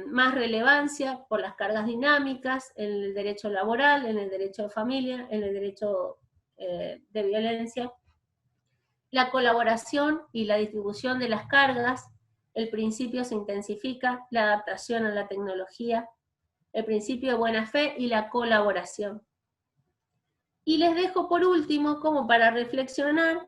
más relevancia por las cargas dinámicas en el derecho laboral, en el derecho de familia, en el derecho de violencia. La colaboración y la distribución de las cargas, el principio se intensifica, la adaptación a la tecnología, el principio de buena fe y la colaboración. Y les dejo por último, como para reflexionar,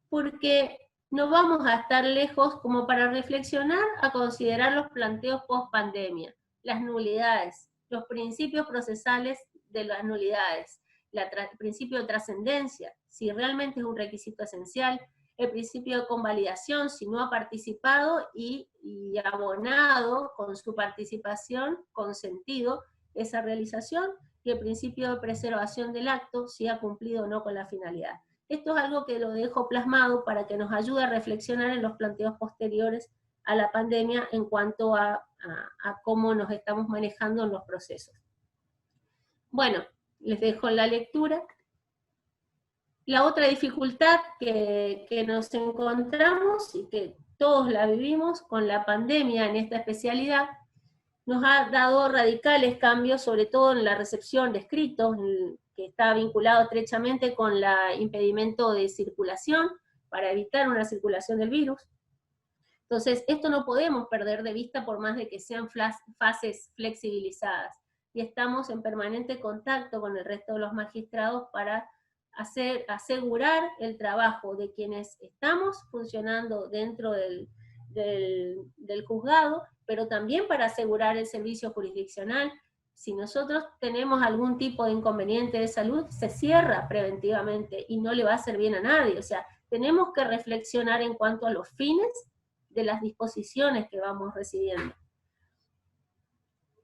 porque no vamos a estar lejos como para reflexionar a considerar los planteos post pandemia, las nulidades, los principios procesales de las nulidades, el principio de trascendencia, si realmente es un requisito esencial, el principio de convalidación, si no ha participado y abonado con su participación, consentido esa realización, y el principio de preservación del acto, si ha cumplido o no con la finalidad. Esto es algo que lo dejo plasmado para que nos ayude a reflexionar en los planteos posteriores a la pandemia en cuanto a cómo nos estamos manejando en los procesos. Bueno, les dejo la lectura. La otra dificultad que nos encontramos y que todos la vivimos con la pandemia en esta especialidad, nos ha dado radicales cambios, sobre todo en la recepción de escritos, que está vinculado estrechamente con el impedimento de circulación, para evitar una circulación del virus. Entonces, esto no podemos perder de vista por más de que sean fases flexibilizadas. Y estamos en permanente contacto con el resto de los magistrados para asegurar el trabajo de quienes estamos funcionando dentro del juzgado, pero también para asegurar el servicio jurisdiccional. Si nosotros tenemos algún tipo de inconveniente de salud, se cierra preventivamente y no le va a hacer bien a nadie. O sea, tenemos que reflexionar en cuanto a los fines de las disposiciones que vamos recibiendo.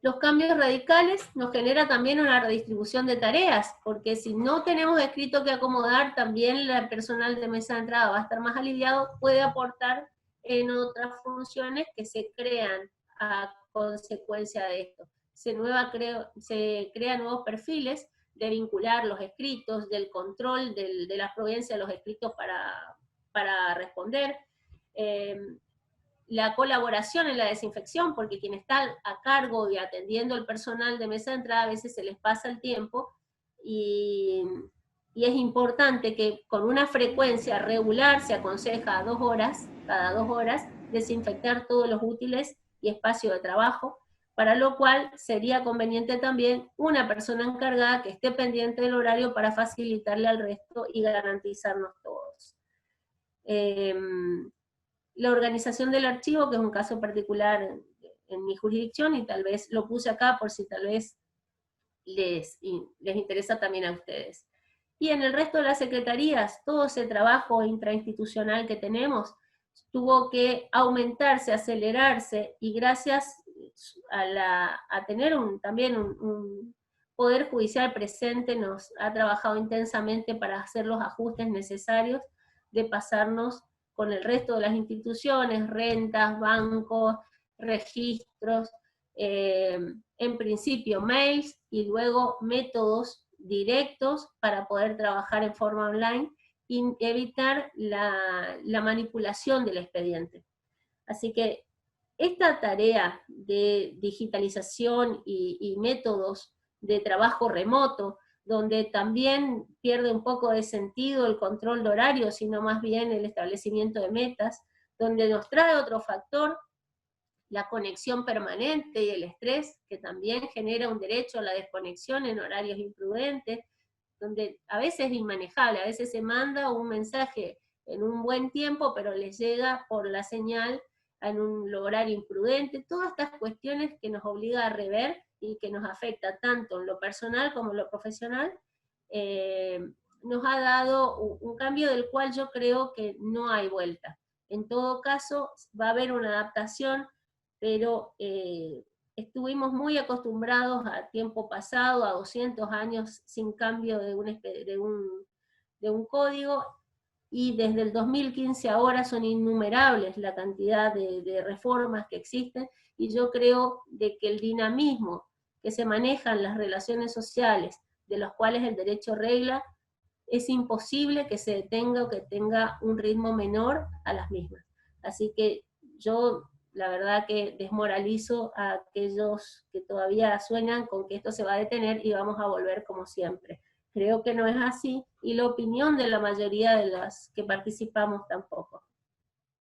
Los cambios radicales nos genera también una redistribución de tareas, porque si no tenemos escrito que acomodar, también el personal de mesa de entrada va a estar más aliviado, puede aportar en otras funciones que se crean a consecuencia de esto. Se crean nuevos perfiles de vincular los escritos, del control de la proveniencia de los escritos para responder, la colaboración en la desinfección, porque quien está a cargo y atendiendo el personal de mesa de entrada a veces se les pasa el tiempo, y es importante que con una frecuencia regular, se aconseja 2 horas, cada 2 horas, desinfectar todos los útiles y espacio de trabajo, para lo cual sería conveniente también una persona encargada que esté pendiente del horario para facilitarle al resto y garantizarnos todos. La organización del archivo, que es un caso particular en mi jurisdicción, y tal vez lo puse acá por si tal vez les interesa también a ustedes. Y en el resto de las secretarías, todo ese trabajo intrainstitucional que tenemos tuvo que aumentarse, acelerarse, y gracias a tener también un poder judicial presente, nos ha trabajado intensamente para hacer los ajustes necesarios de pasarnos con el resto de las instituciones, rentas, bancos, registros, en principio mails y luego métodos directos para poder trabajar en forma online y evitar la manipulación del expediente. Así que esta tarea de digitalización y métodos de trabajo remoto, donde también pierde un poco de sentido el control de horario, sino más bien el establecimiento de metas, donde nos trae otro factor, la conexión permanente y el estrés, que también genera un derecho a la desconexión en horarios imprudentes, donde a veces es inmanejable, a veces se manda un mensaje en un buen tiempo, pero les llega por la señal en un horario imprudente, todas estas cuestiones que nos obliga a rever y que nos afecta tanto en lo personal como en lo profesional, nos ha dado un cambio del cual yo creo que no hay vuelta. En todo caso, va a haber una adaptación, pero estuvimos muy acostumbrados a tiempo pasado, a 200 años sin cambio de un código, y desde el 2015 ahora son innumerables la cantidad de reformas que existen, y yo creo de que el dinamismo que se maneja en las relaciones sociales, de los cuales el derecho regla, es imposible que se detenga o que tenga un ritmo menor a las mismas. Así que yo la verdad que desmoralizo a aquellos que todavía sueñan con que esto se va a detener y vamos a volver como siempre. Creo que no es así, y la opinión de la mayoría de las que participamos tampoco.